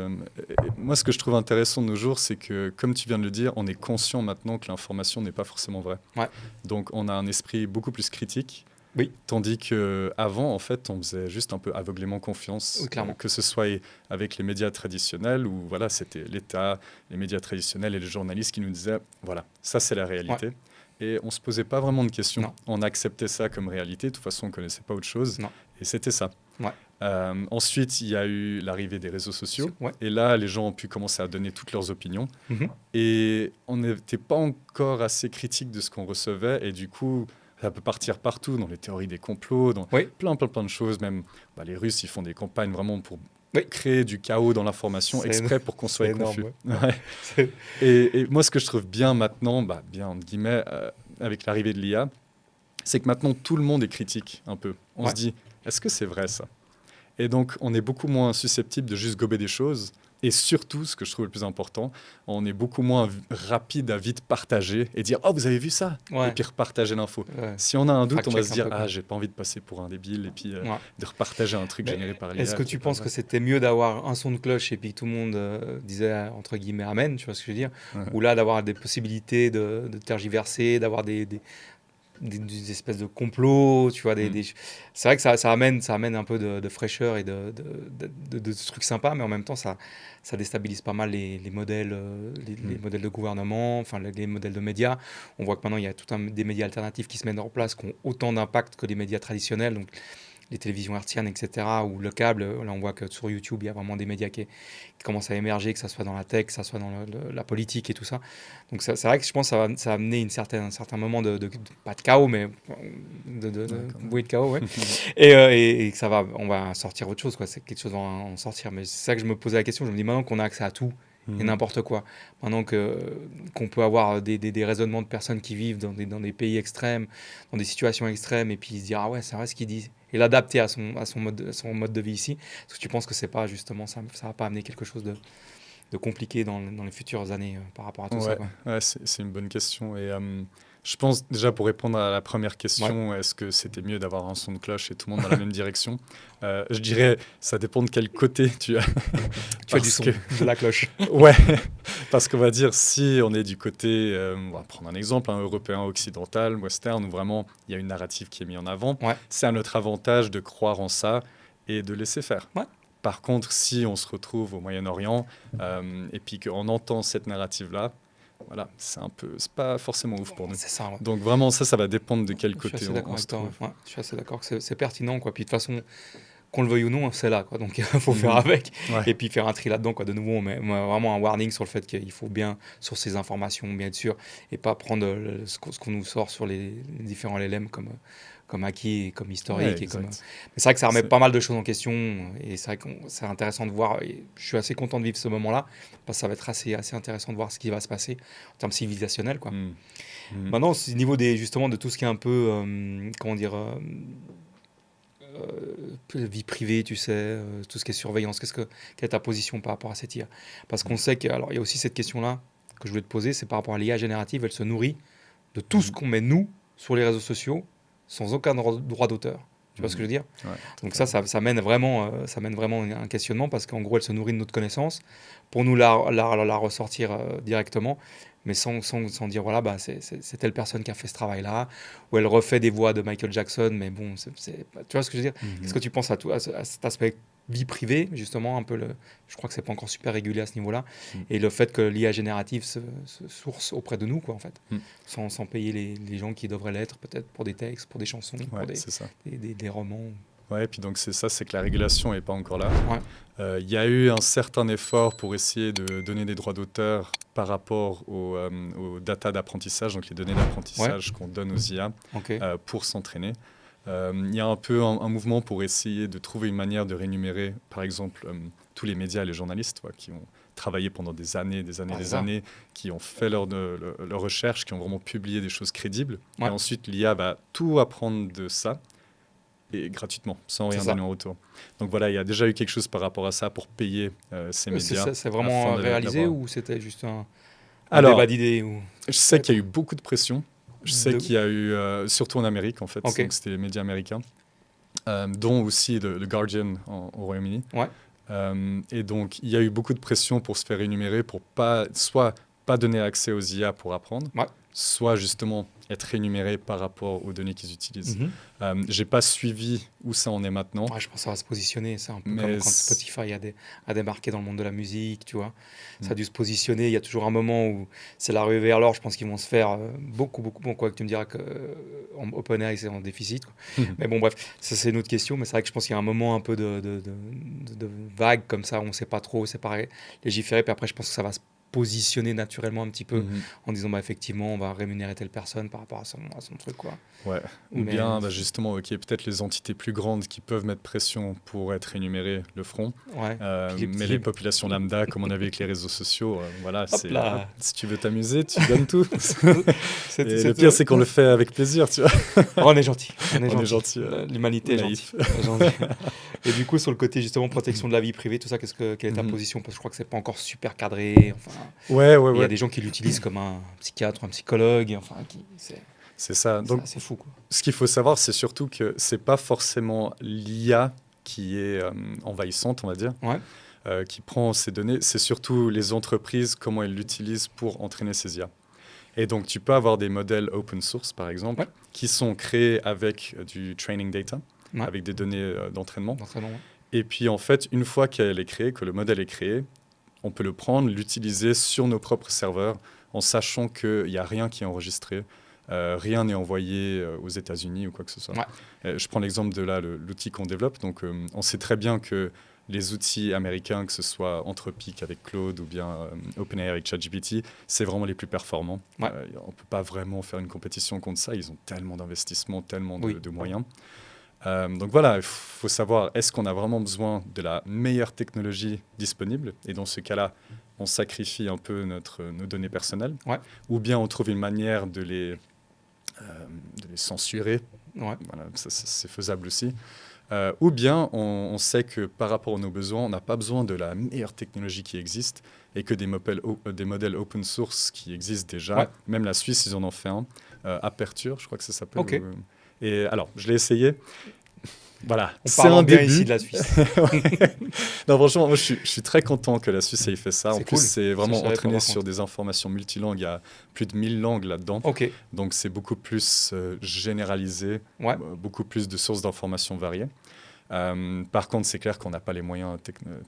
moi, ce que je trouve intéressant de nos jours, c'est que, comme tu viens de le dire, on est conscient maintenant que l'information n'est pas forcément vraie. Ouais. Donc, on a un esprit beaucoup plus critique. Oui. Tandis qu'avant, en fait, on faisait juste un peu aveuglément confiance, oui, que ce soit avec les médias traditionnels, où voilà, c'était l'État, les médias traditionnels et les journalistes qui nous disaient, voilà, ça c'est la réalité. Ouais. Et on ne se posait pas vraiment de questions. Non. On acceptait ça comme réalité. De toute façon, on ne connaissait pas autre chose. Non. Et c'était ça. Ouais. Ensuite, il y a eu l'arrivée des réseaux sociaux. Ouais. Et là, les gens ont pu commencer à donner toutes leurs opinions. Mm-hmm. Et on n'était pas encore assez critique de ce qu'on recevait. Et du coup, ça peut partir partout, dans les théories des complots, dans plein de choses. Même les Russes, ils font des campagnes vraiment pour créer du chaos dans l'information, exprès pour qu'on soit confus. Ouais. Et moi, ce que je trouve bien maintenant, bien entre guillemets, avec l'arrivée de l'IA, c'est que maintenant, tout le monde est critique un peu. On se dit, est-ce que c'est vrai ça ? Et donc, on est beaucoup moins susceptible de juste gober des choses. Et surtout, ce que je trouve le plus important, on est beaucoup moins rapide à vite partager et dire « Oh, vous avez vu ça ?» et puis repartager l'info. Ouais. Si on a un doute, on va se dire « Ah, j'ai pas envie de passer pour un débile » et puis de repartager un truc généré par l'IA. Est-ce que tu penses que c'était mieux d'avoir un son de cloche et puis tout le monde disait entre guillemets « Amen », tu vois ce que je veux dire ? Ou là, d'avoir des possibilités de tergiverser, d'avoir des espèces de complots, tu vois, c'est vrai que ça amène un peu de fraîcheur et de trucs sympas, mais en même temps, ça déstabilise pas mal les modèles, les modèles de gouvernement, enfin les modèles de médias. On voit que maintenant, il y a des médias alternatifs qui se mettent en place, qui ont autant d'impact que les médias traditionnels, donc les télévisions hertziennes, etc., ou le câble. Là, on voit que sur YouTube, il y a vraiment des médias qui commencent à émerger, que ça soit dans la tech, que ça soit dans la politique et tout ça. Donc, c'est vrai que je pense que ça a amené un certain moment pas de chaos, mais de chaos, ouais. et que on va sortir autre chose, quoi. C'est quelque chose à en sortir. Mais c'est ça que je me posais la question. Je me dis, maintenant qu'on a accès à tout, et n'importe quoi. Maintenant qu'on peut avoir des raisonnements de personnes qui vivent dans des pays extrêmes, dans des situations extrêmes, et puis se dire, ah ouais, c'est vrai ce qu'ils disent. Et l'adapter à son mode de vie ici. Est-ce que tu penses que c'est pas justement ça va pas amener quelque chose de compliqué dans les futures années par rapport à tout ça, quoi. Ouais, c'est une bonne question. Et je pense déjà pour répondre à la première question, est-ce que c'était mieux d'avoir un son de cloche et tout le monde dans la même direction ? Je dirais, ça dépend de quel côté tu as. Tu as du son de la cloche. Ouais, parce qu'on va dire, si on est du côté, on va prendre un exemple, européen, occidental, western, où vraiment il y a une narrative qui est mise en avant, c'est à notre avantage de croire en ça et de laisser faire. Ouais. Par contre, si on se retrouve au Moyen-Orient et puis qu'on entend cette narrative-là, voilà, c'est pas forcément ouf pour nous. C'est ça, ouais. Donc vraiment, ça va dépendre de quel côté on se trouve. Ouais, je suis assez d'accord que c'est pertinent, quoi. Puis de toute façon, qu'on le veuille ou non, c'est là, quoi. Donc il faut faire avec et puis faire un tri là-dedans, quoi. De nouveau, on met vraiment un warning sur le fait qu'il faut bien sourcer ces informations, bien sûr, et pas prendre ce qu'on nous sort sur les différents LLM comme acquis et comme historique. Mais c'est vrai que ça remet pas mal de choses en question et c'est vrai que c'est intéressant de voir. Et je suis assez content de vivre ce moment-là parce que ça va être assez intéressant de voir ce qui va se passer en termes civilisationnels, quoi. Maintenant, au niveau justement de tout ce qui est un peu, comment dire, vie privée, tu sais, tout ce qui est surveillance, quelle est ta position par rapport à cette IA ? Parce qu'on sait qu'il y a aussi cette question-là que je voulais te poser, c'est par rapport à l'IA générative, elle se nourrit de tout ce qu'on met, nous, sur les réseaux sociaux, sans aucun droit d'auteur. Tu vois ce que je veux dire ? Donc ça mène vraiment un questionnement parce qu'en gros, elle se nourrit de notre connaissance pour nous la ressortir directement, mais sans dire, voilà, c'est telle personne qui a fait ce travail-là, ou elle refait des voix de Michael Jackson, mais bon, tu vois ce que je veux dire ? Qu'est-ce que tu penses à cet aspect vie privée, justement, un peu je crois que c'est pas encore super régulé à ce niveau-là, et le fait que l'IA générative se source auprès de nous, quoi, en fait, sans payer les gens qui devraient l'être, peut-être pour des textes, pour des chansons, pour des romans. Ouais, et puis donc c'est que la régulation n'est pas encore là. Il y a eu un certain effort pour essayer de donner des droits d'auteur par rapport aux data d'apprentissage, donc les données d'apprentissage qu'on donne aux IA pour s'entraîner. Il y a un peu un mouvement pour essayer de trouver une manière de rémunérer, par exemple, tous les médias et les journalistes qui ont travaillé pendant des années, qui ont fait leur recherche, qui ont vraiment publié des choses crédibles. Et ensuite, l'IA va tout apprendre de ça, et gratuitement, sans rien donner en retour. Donc voilà, il y a déjà eu quelque chose par rapport à ça pour payer ces médias. C'est vraiment réalisé ou c'était juste un débat d'idées Je sais qu'il y a eu beaucoup de pression. Je sais qu'il y a eu, surtout en Amérique en fait, donc c'était les médias américains. dont aussi le Guardian au Royaume-Uni. Ouais. Et donc, il y a eu beaucoup de pression pour se faire énumérer, pour soit pas donner accès aux IA pour apprendre, Ouais. soit justement être énuméré par rapport aux données qu'ils utilisent. J'ai pas suivi où ça en est maintenant. Ouais, je pense que ça va se positionner. C'est un peu comme quand Spotify a débarqué dans le monde de la musique, tu vois. Ça a dû se positionner. Il y a toujours un moment où c'est l'arrivée vers l'or. Je pense qu'ils vont se faire beaucoup. Bon, quoi que tu me diras qu'en OpenAI, c'est en déficit, quoi. Mais bon, bref, ça, c'est une autre question. Mais c'est vrai que je pense qu'il y a un moment un peu de vague comme ça. On ne sait pas trop, c'est pareil, légiférer. Puis après, je pense que ça va se positionner naturellement un petit peu en disant effectivement on va rémunérer telle personne par rapport à son truc, quoi. Ouais. Ou bien justement peut-être les entités plus grandes qui peuvent mettre pression pour être énumérées le feront. Ouais. Mais les populations lambda, comme on avait avec les réseaux sociaux, voilà, si tu veux t'amuser, tu donnes tout. Et le pire, c'est qu'on le fait avec plaisir, tu vois. On est gentil. On est gentil. L'humanité est gentille. Et du coup, sur le côté justement protection de la vie privée, tout ça, quelle est ta position? Parce que je crois que c'est pas encore super cadré. Enfin, il y a des gens qui l'utilisent comme un psychiatre, un psychologue. Enfin, c'est ça. Donc, c'est fou, quoi. Ce qu'il faut savoir, c'est surtout que c'est pas forcément l'IA qui est envahissante, on va dire, qui prend ces données. C'est surtout les entreprises, comment elles l'utilisent pour entraîner ces IA. Et donc, tu peux avoir des modèles open source, par exemple, qui sont créés avec du training data, avec des données d'entraînement. Et puis, en fait, une fois qu'elle est créée, que le modèle est créé, on peut le prendre, l'utiliser sur nos propres serveurs, en sachant qu'il n'y a rien qui est enregistré, rien n'est envoyé aux États-Unis ou quoi que ce soit. Je prends l'exemple de l'outil qu'on développe. Donc, on sait très bien que les outils américains, que ce soit Anthropic avec Claude ou bien OpenAI avec ChatGPT, c'est vraiment les plus performants. On ne peut pas vraiment faire une compétition contre ça. Ils ont tellement d'investissements, tellement de moyens. Donc voilà, il faut savoir, est-ce qu'on a vraiment besoin de la meilleure technologie disponible? Et dans ce cas-là, on sacrifie un peu nos données personnelles. Ou bien on trouve une manière de les censurer. Voilà, c'est faisable aussi. Ou bien on sait que par rapport à nos besoins, on n'a pas besoin de la meilleure technologie qui existe et que des modèles open source qui existent déjà, même la Suisse, ils en ont fait un, Aperture, je crois que ça s'appelle. Et alors, je l'ai essayé. Voilà, c'est un début ici de la Suisse. Non, franchement, moi, je suis très content que la Suisse ait fait ça. En plus, cool. C'est vraiment entraîné sur des informations multilangues. Il y a plus de 1000 langues là-dedans. Donc, c'est beaucoup plus généralisé, beaucoup plus de sources d'informations variées. Par contre, c'est clair qu'on n'a pas les moyens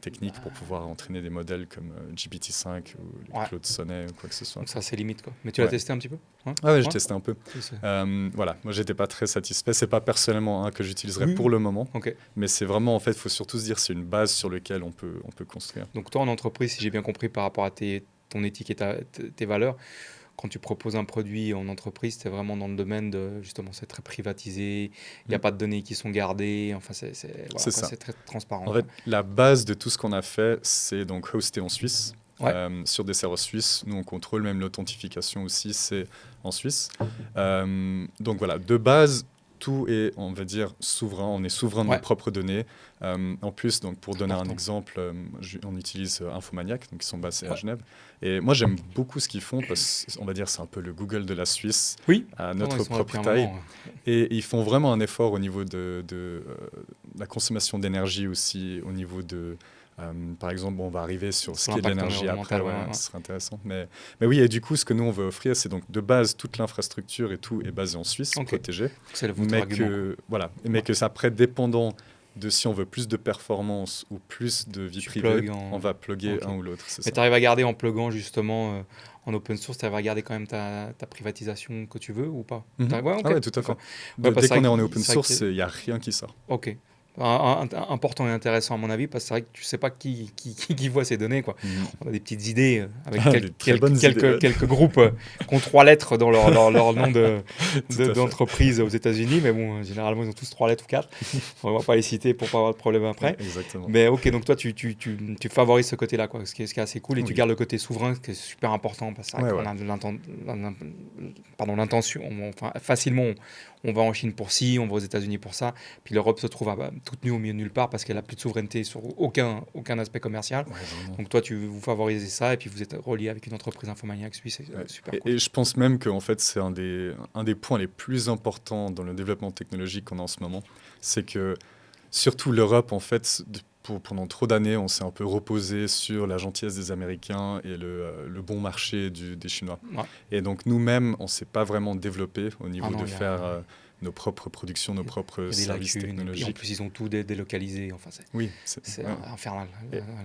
techniques pour pouvoir entraîner des modèles comme GPT-5 ou Claude Sonnet ou quoi que ce soit. Donc ça, c'est limite, quoi. Mais tu l'as testé un petit peu? Oui, j'ai testé un peu. Voilà, moi, j'étais pas très satisfait. C'est pas personnellement un que j'utiliserais pour le moment. Mais c'est vraiment, en fait, il faut surtout se dire c'est une base sur laquelle on peut construire. Donc toi, en entreprise, si j'ai bien compris par rapport à ton éthique et tes valeurs, quand tu proposes un produit en entreprise, c'est vraiment dans le domaine de, justement, c'est très privatisé, il n'y a pas de données qui sont gardées, enfin, c'est très transparent. En fait, la base de tout ce qu'on a fait, c'est donc hosté en Suisse, sur des serveurs suisses. Nous, on contrôle même l'authentification aussi, c'est en Suisse. Donc voilà, de base, tout est, on va dire, souverain. On est souverain de nos propres données. En plus, donc, pour donner un exemple, on utilise Infomaniac, donc, qui sont basés à Genève. Et moi, j'aime beaucoup ce qu'ils font parce qu'on va dire c'est un peu le Google de la Suisse, à notre propre taille. Et ils font vraiment un effort au niveau de la consommation d'énergie aussi, au niveau de... par exemple, on va arriver sur ce qui est de l'énergie après, ce serait intéressant. Mais oui, et du coup, ce que nous, on veut offrir, c'est donc de base, toute l'infrastructure et tout est basé en Suisse, protégé. C'est mais que ça après, dépendant de si on veut plus de performance ou plus de vie privée, on va plugger un ou l'autre. Mais tu arrives à garder en pluguant justement en open source, tu arrives à garder quand même ta privatisation que tu veux ou pas? Tout à fait. Dès qu'on est en open source, il n'y a rien qui sort. Important et intéressant à mon avis, parce que c'est vrai que tu ne sais pas qui voit ces données, quoi. On a des petites idées avec quelques groupes qui ont 3 lettres dans leur nom d'entreprise aux États-Unis, mais bon, généralement ils ont tous 3 lettres ou 4. On ne va pas les citer pour pas avoir de problème après. Exactement. Mais donc toi tu favorises ce côté-là, quoi, ce qui est assez cool, et tu gardes le côté souverain, ce qui est super important, parce que c'est vrai qu'on a l'intention, facilement on va en Chine pour ci, on va aux États-Unis pour ça, puis l'Europe se trouve toute nue au milieu de nulle part parce qu'elle n'a plus de souveraineté sur aucun aspect commercial. Ouais, Donc toi, vous favorisez ça et puis vous êtes relié avec une entreprise informatique suisse. C'est super cool. Et je pense même qu'en fait, c'est un des points les plus importants dans le développement technologique qu'on a en ce moment. C'est que surtout l'Europe, en fait, pendant trop d'années, on s'est un peu reposé sur la gentillesse des Américains et le bon marché des Chinois. Ouais. Et donc nous-mêmes, on ne s'est pas vraiment développé au niveau de faire nos propres productions, nos propres services technologiques. Et en plus, ils ont tout délocalisé. Enfin, c'est infernal.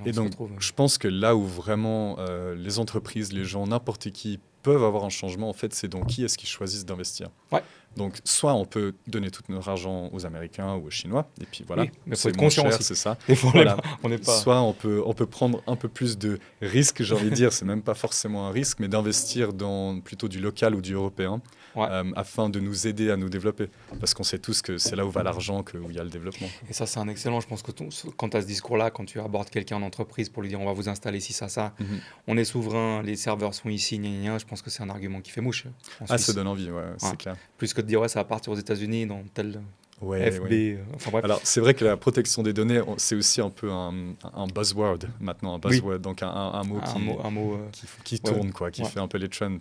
Et donc, je pense que là où vraiment les entreprises, les gens, n'importe qui peuvent avoir un changement, en fait, c'est dans qui est-ce qu'ils choisissent d'investir. Ouais. Donc, soit on peut donner tout notre argent aux Américains ou aux Chinois, et puis voilà, mais c'est moins cher, c'est ça. Voilà. Soit on peut prendre un peu plus de risques, j'ai envie de dire, c'est même pas forcément un risque, mais d'investir dans plutôt du local ou du européen, afin de nous aider à nous développer. Parce qu'on sait tous que c'est là où va l'argent, où il y a le développement. Et ça, c'est un excellent. Je pense que quand tu as ce discours-là, quand tu abordes quelqu'un en entreprise pour lui dire on va vous installer ici, ça, on est souverain, les serveurs sont ici, je pense que c'est un argument qui fait mouche. Ça donne envie, c'est clair. Plus que de dire ça va partir aux États-Unis dans tel FB. Enfin, bref. Alors, c'est vrai que la protection des données, c'est aussi un peu un buzzword maintenant, donc un mot qui tourne, qui fait un peu les trends.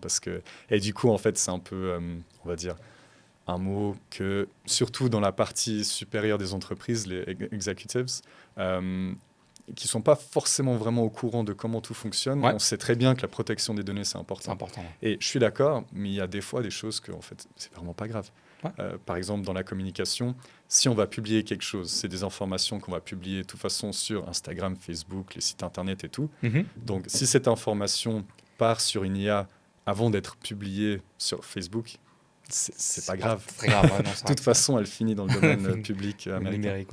Et du coup, en fait, c'est un peu, on va dire, un mot que, surtout dans la partie supérieure des entreprises, les executives, qui ne sont pas forcément vraiment au courant de comment tout fonctionne, on sait très bien que la protection des données, c'est important. C'est important. Et je suis d'accord, mais il y a des fois des choses que, en fait, c'est vraiment pas grave. Par exemple, dans la communication, si on va publier quelque chose, c'est des informations qu'on va publier de toute façon sur Instagram, Facebook, les sites Internet et tout. Donc, si cette information part sur une IA avant d'être publiée sur Facebook, c'est pas grave. Très grave, de toute façon, elle finit dans le domaine public américain.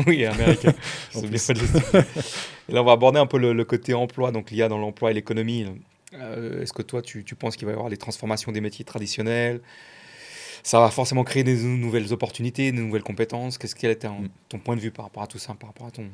Oui, américain. Et là, on va aborder un peu le côté emploi, donc l'IA dans l'emploi et l'économie. Est-ce que toi, tu penses qu'il va y avoir des transformations des métiers traditionnels ? Ça va forcément créer des nouvelles opportunités, des nouvelles compétences. Quel est ton point de vue par rapport à tout ça, par rapport à ton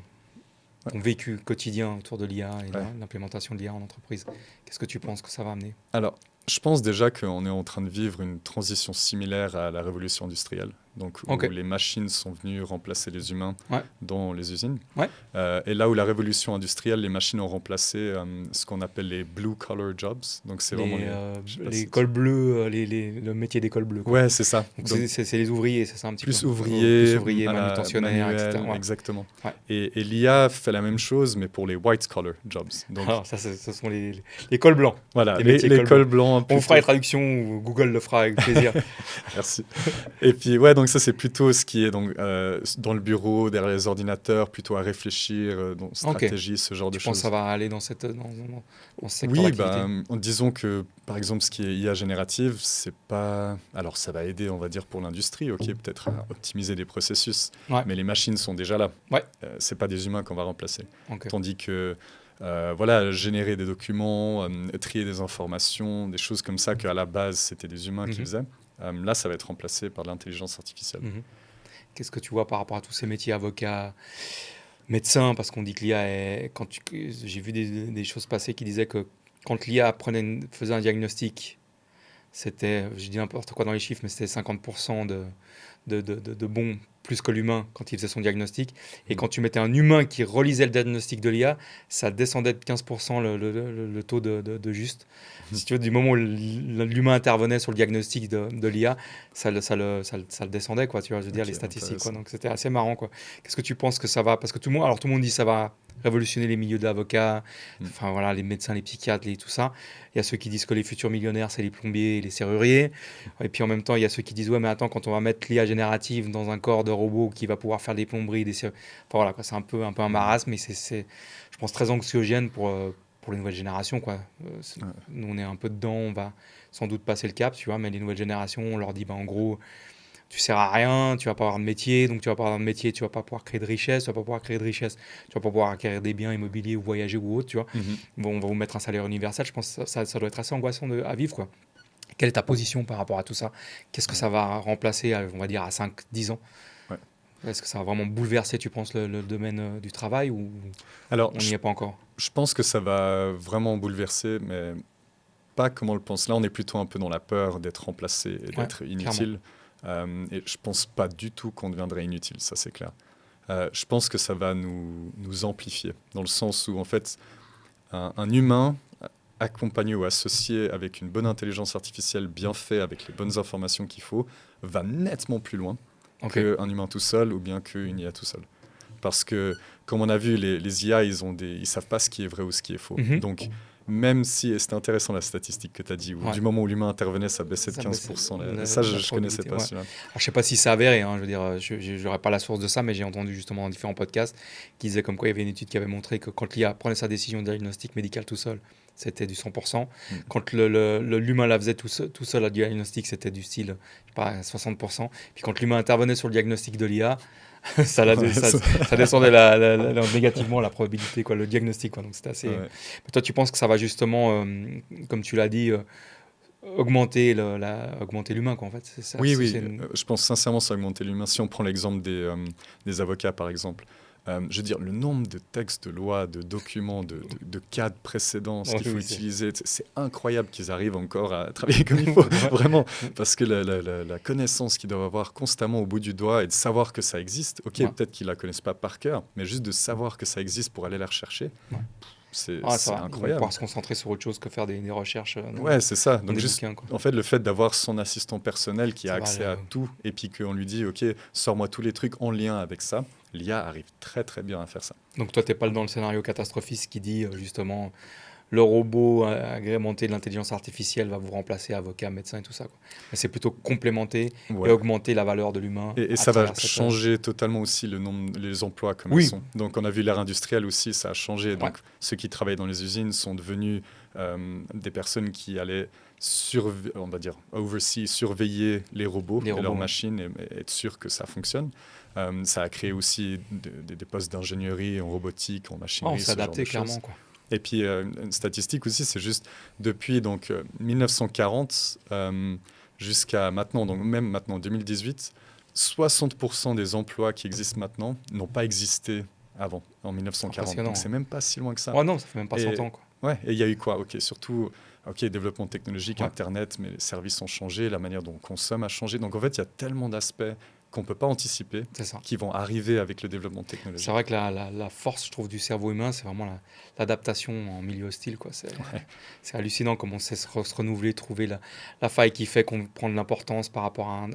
vécu quotidien autour de l'IA et l'implémentation de l'IA en entreprise ? Qu'est-ce que tu penses que ça va amener ? Alors, je pense déjà qu'on est en train de vivre une transition similaire à la révolution industrielle, donc où les machines sont venues remplacer les humains dans les usines. Et là où la révolution industrielle, les machines ont remplacé ce qu'on appelle les blue-collar jobs. Donc c'est vraiment les cols bleus, le métier des cols bleus. Ouais, c'est ça. Donc c'est les ouvriers, c'est ça un petit plus peu. Ouvriers, manutentionnaires, etc. Exactement. Et l'IA fait la même chose, mais pour les white-collar jobs. Donc, alors ça, ce sont les cols blancs. Voilà, les cols blancs. On fera les traductions, Google le fera avec plaisir. Merci. Et puis, donc ça, c'est plutôt ce qui est donc, dans le bureau, derrière les ordinateurs, plutôt à réfléchir, dans stratégie, ce genre de choses. Je pense que ça va aller dans ce secteur d'activité. Disons que, par exemple, ce qui est IA générative, c'est pas... Alors, ça va aider, on va dire, pour l'industrie, peut-être à optimiser des processus, mais les machines sont déjà là. C'est pas des humains qu'on va remplacer. Tandis que générer des documents, trier des informations, des choses comme ça qu'à la base, c'était des humains qui faisaient. Là, ça va être remplacé par l'intelligence artificielle. Qu'est-ce que tu vois par rapport à tous ces métiers, avocats, médecins, parce qu'on dit que l'IA est... J'ai vu des choses passer qui disaient que quand l'IA faisait un diagnostic, c'était, je dis n'importe quoi dans les chiffres, mais c'était 50% de bons plus que l'humain quand il faisait son diagnostic. Et quand tu mettais un humain qui relisait le diagnostic de l'IA, ça descendait de 15% le taux de juste. Si tu veux, du moment où l'humain intervenait sur le diagnostic de l'IA, ça le descendait, quoi, tu vois, je veux dire, les statistiques. Quoi. Donc c'était assez marrant, quoi. Qu'est-ce que tu penses que ça va... Parce que tout le monde dit que ça va révolutionner les milieux d'avocats, enfin voilà, les médecins, les psychiatres, tout ça. Il y a ceux qui disent que les futurs millionnaires, c'est les plombiers et les serruriers. Et puis en même temps, il y a ceux qui disent ouais, mais attends, quand on va mettre l'IA générative dans un corps de robot qui va pouvoir faire des plomberies, enfin voilà, quoi, c'est un peu un marasme, mais c'est, je pense, très anxiogène pour les nouvelles générations, quoi. Nous, on est un peu dedans, on va sans doute passer le cap, tu vois, mais les nouvelles générations, on leur dit, en gros, tu sers à rien, tu vas pas avoir de métier, donc tu vas pas avoir de métier, tu vas pas pouvoir créer de richesse, tu vas pas pouvoir créer de richesse, tu vas pas pouvoir acquérir des biens immobiliers ou voyager ou autre, tu vois. Bon, on va vous mettre un salaire universel, je pense que ça doit être assez angoissant à vivre, quoi. Quelle est ta position par rapport à tout ça ? Qu'est-ce que ça va remplacer, on va dire, à 5-10 ans ? Est-ce que ça va vraiment bouleverser, tu penses, le domaine du travail ou on n'y est pas encore ? Je pense que ça va vraiment bouleverser, mais pas comme on le pense. Là, on est plutôt un peu dans la peur d'être remplacé et d'être inutile. Et je pense pas du tout qu'on deviendrait inutile, ça c'est clair. je pense que ça va nous amplifier, dans le sens où, en fait, un humain accompagné ou associé avec une bonne intelligence artificielle bien fait, avec les bonnes informations qu'il faut, va nettement plus loin qu'un humain tout seul ou bien qu'une IA tout seul. Parce que, comme on a vu, les IA, ils savent pas ce qui est vrai ou ce qui est faux. Donc, même si, et c'était intéressant la statistique que tu as dit, où du moment où l'humain intervenait, ça baissait de 15%. Ça, je ne connaissais pas celui-là. Alors, je ne sais pas si c'est avéré, je veux dire, je n'aurais pas la source de ça, mais j'ai entendu justement dans différents podcasts qui disaient comme quoi il y avait une étude qui avait montré que quand l'IA prenait sa décision de diagnostic médical tout seul, c'était du 100%. Quand l'humain la faisait tout seul à diagnostic, c'était du style, je sais pas, 60%. Puis quand l'humain intervenait sur le diagnostic de l'IA, ça descendait négativement la probabilité, le diagnostic. Donc c'était assez. Ouais. Mais toi, tu penses que ça va justement, comme tu l'as dit, augmenter l'humain, quoi, en fait. Oui. Je pense sincèrement que ça va augmenter l'humain. Si on prend l'exemple des avocats, par exemple. Je veux dire, le nombre de textes, de lois, de documents, de cadres précédents, ce qu'il faut utiliser, c'est incroyable qu'ils arrivent encore à travailler comme il faut, vraiment. Parce que la connaissance qu'ils doivent avoir constamment au bout du doigt et de savoir que ça existe, peut-être qu'ils ne la connaissent pas par cœur, mais juste de savoir que ça existe pour aller la rechercher. C'est incroyable. On va pouvoir se concentrer sur autre chose que faire des recherches. C'est ça. Donc juste, en fait, le fait d'avoir son assistant personnel qui a accès à tout et puis qu'on lui dit, OK, sors-moi tous les trucs en lien avec ça, l'IA arrive très, très bien à faire ça. Donc toi, tu n'es pas dans le scénario catastrophiste qui dit, justement, le robot agrémenté de l'intelligence artificielle va vous remplacer avocat, médecin et tout ça, quoi. Mais c'est plutôt complémenter et augmenter la valeur de l'humain. Et ça va changer totalement aussi les emplois comme ils sont. Donc on a vu l'ère industrielle aussi, ça a changé. Donc ceux qui travaillent dans les usines sont devenus des personnes qui allaient on va dire surveiller les robots et leurs machines et être sûr que ça fonctionne. Ça a créé aussi des postes d'ingénierie en robotique, en machinerie. On s'est adapté clairement, quoi. Et puis, une statistique aussi, c'est juste depuis 1940 jusqu'à maintenant, donc même maintenant, 2018, 60% des emplois qui existent maintenant n'ont pas existé avant, en 1940. Donc, c'est même pas si loin que ça. Non, ça fait même pas 100 ans, quoi. Ouais, et il y a eu quoi ? Surtout, développement technologique, Internet, mais les services ont changé, la manière dont on consomme a changé. Donc, en fait, il y a tellement d'aspects qu'on ne peut pas anticiper, qui vont arriver avec le développement technologique. C'est vrai que la force, je trouve, du cerveau humain, c'est vraiment l'adaptation en milieu hostile, quoi. C'est hallucinant comment on sait se renouveler, trouver la faille qui fait qu'on prend de l'importance par rapport à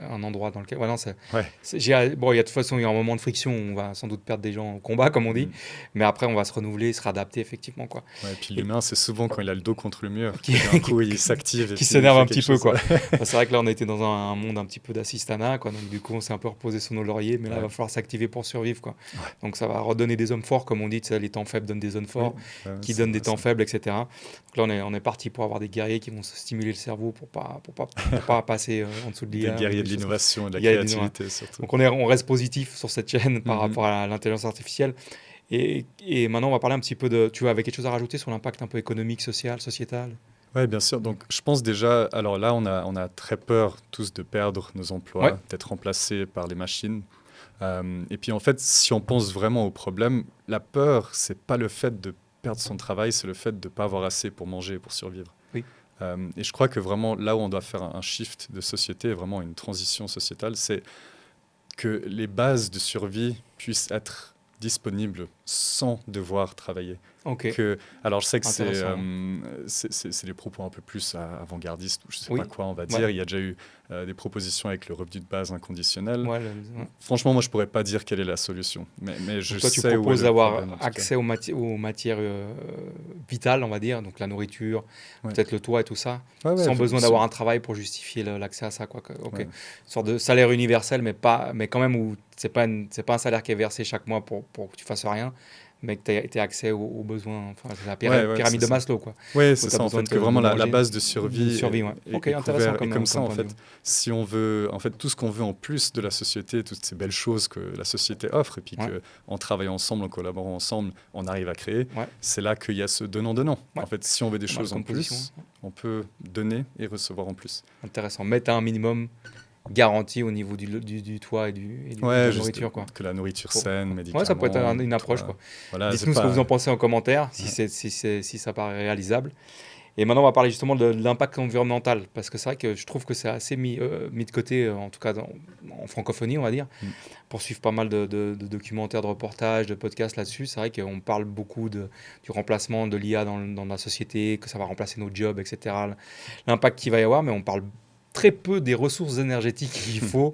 un endroit dans lequel... il y a de toute façon, il y a un moment de friction où on va sans doute perdre des gens au combat, comme on dit, mais après, on va se renouveler, se réadapter, effectivement, quoi. Et puis l'humain, c'est souvent quand il a le dos contre le mur, d'un coup, il s'active. Qui s'énerve un petit peu, quoi. C'est vrai que là, on était dans un monde un petit peu d'assistanat, quoi, donc du coup, on s'est un peu reposé sur nos lauriers, mais là, il va falloir s'activer pour survivre, quoi. Donc, ça va redonner des hommes forts, comme on dit, les temps faibles donnent des hommes forts, qui donnent des temps faibles, etc. Donc là, on est parti pour avoir des guerriers qui vont se stimuler le cerveau pour pas passer en dessous de l'IA. Des guerriers de l'innovation et de la créativité, surtout. Donc, on reste positif sur cette chaîne par rapport à l'intelligence artificielle. Et maintenant, on va parler un petit peu tu avais quelque chose à rajouter sur l'impact un peu économique, social, sociétal ? Oui, bien sûr. Donc, je pense déjà, alors là, on a très peur tous de perdre nos emplois, d'être remplacés par les machines. Et puis, en fait, si on pense vraiment au problème, la peur, c'est pas le fait de perdre son travail, c'est le fait de ne pas avoir assez pour manger, pour survivre. Oui. Et je crois que vraiment, là où on doit faire un shift de société, vraiment une transition sociétale, c'est que les bases de survie puissent être disponibles sans devoir travailler. Alors, je sais que c'est des propos un peu plus avant-gardistes, je ne sais pas quoi on va dire. Il y a déjà eu des propositions avec le revenu de base inconditionnel. Franchement, moi, je ne pourrais pas dire quelle est la solution. Mais je toi, tu proposes d'avoir accès aux matières vitales, on va dire, donc la nourriture, peut-être le toit et tout ça, sans besoin d'avoir un travail pour justifier l'accès à ça. Une sorte de salaire universel, mais quand même où ce n'est pas un salaire qui est versé chaque mois pour que tu fasses rien, mais que tu aies accès aux besoins, c'est la pyramide de Maslow, quoi. Oui, c'est ça, en fait, que vraiment la base de survie est intéressant et comme ça, en fait, si on veut, en fait, tout ce qu'on veut en plus de la société, toutes ces belles choses que la société offre, et puis qu'en travaillant ensemble, en collaborant ensemble, on arrive à créer, c'est là qu'il y a ce donnant-donnant. En fait, si on veut des choses en plus, on peut donner et recevoir en plus. Intéressant. Mettre un minimum garantie au niveau du toit et de la nourriture, quoi. Que la nourriture saine, médicaments. Ça peut être une approche, quoi. Dites-nous ce que vous en pensez en commentaire, si ça paraît réalisable. Et maintenant, on va parler justement de l'impact environnemental, parce que c'est vrai que je trouve que c'est assez mis de côté, en tout cas en francophonie, on va dire, pour suivre pas mal de documentaires, de reportages, de podcasts là-dessus. C'est vrai qu'on parle beaucoup du remplacement de l'IA dans la société, que ça va remplacer nos jobs, etc. L'impact qu'il va y avoir, mais on parle très peu des ressources énergétiques qu'il faut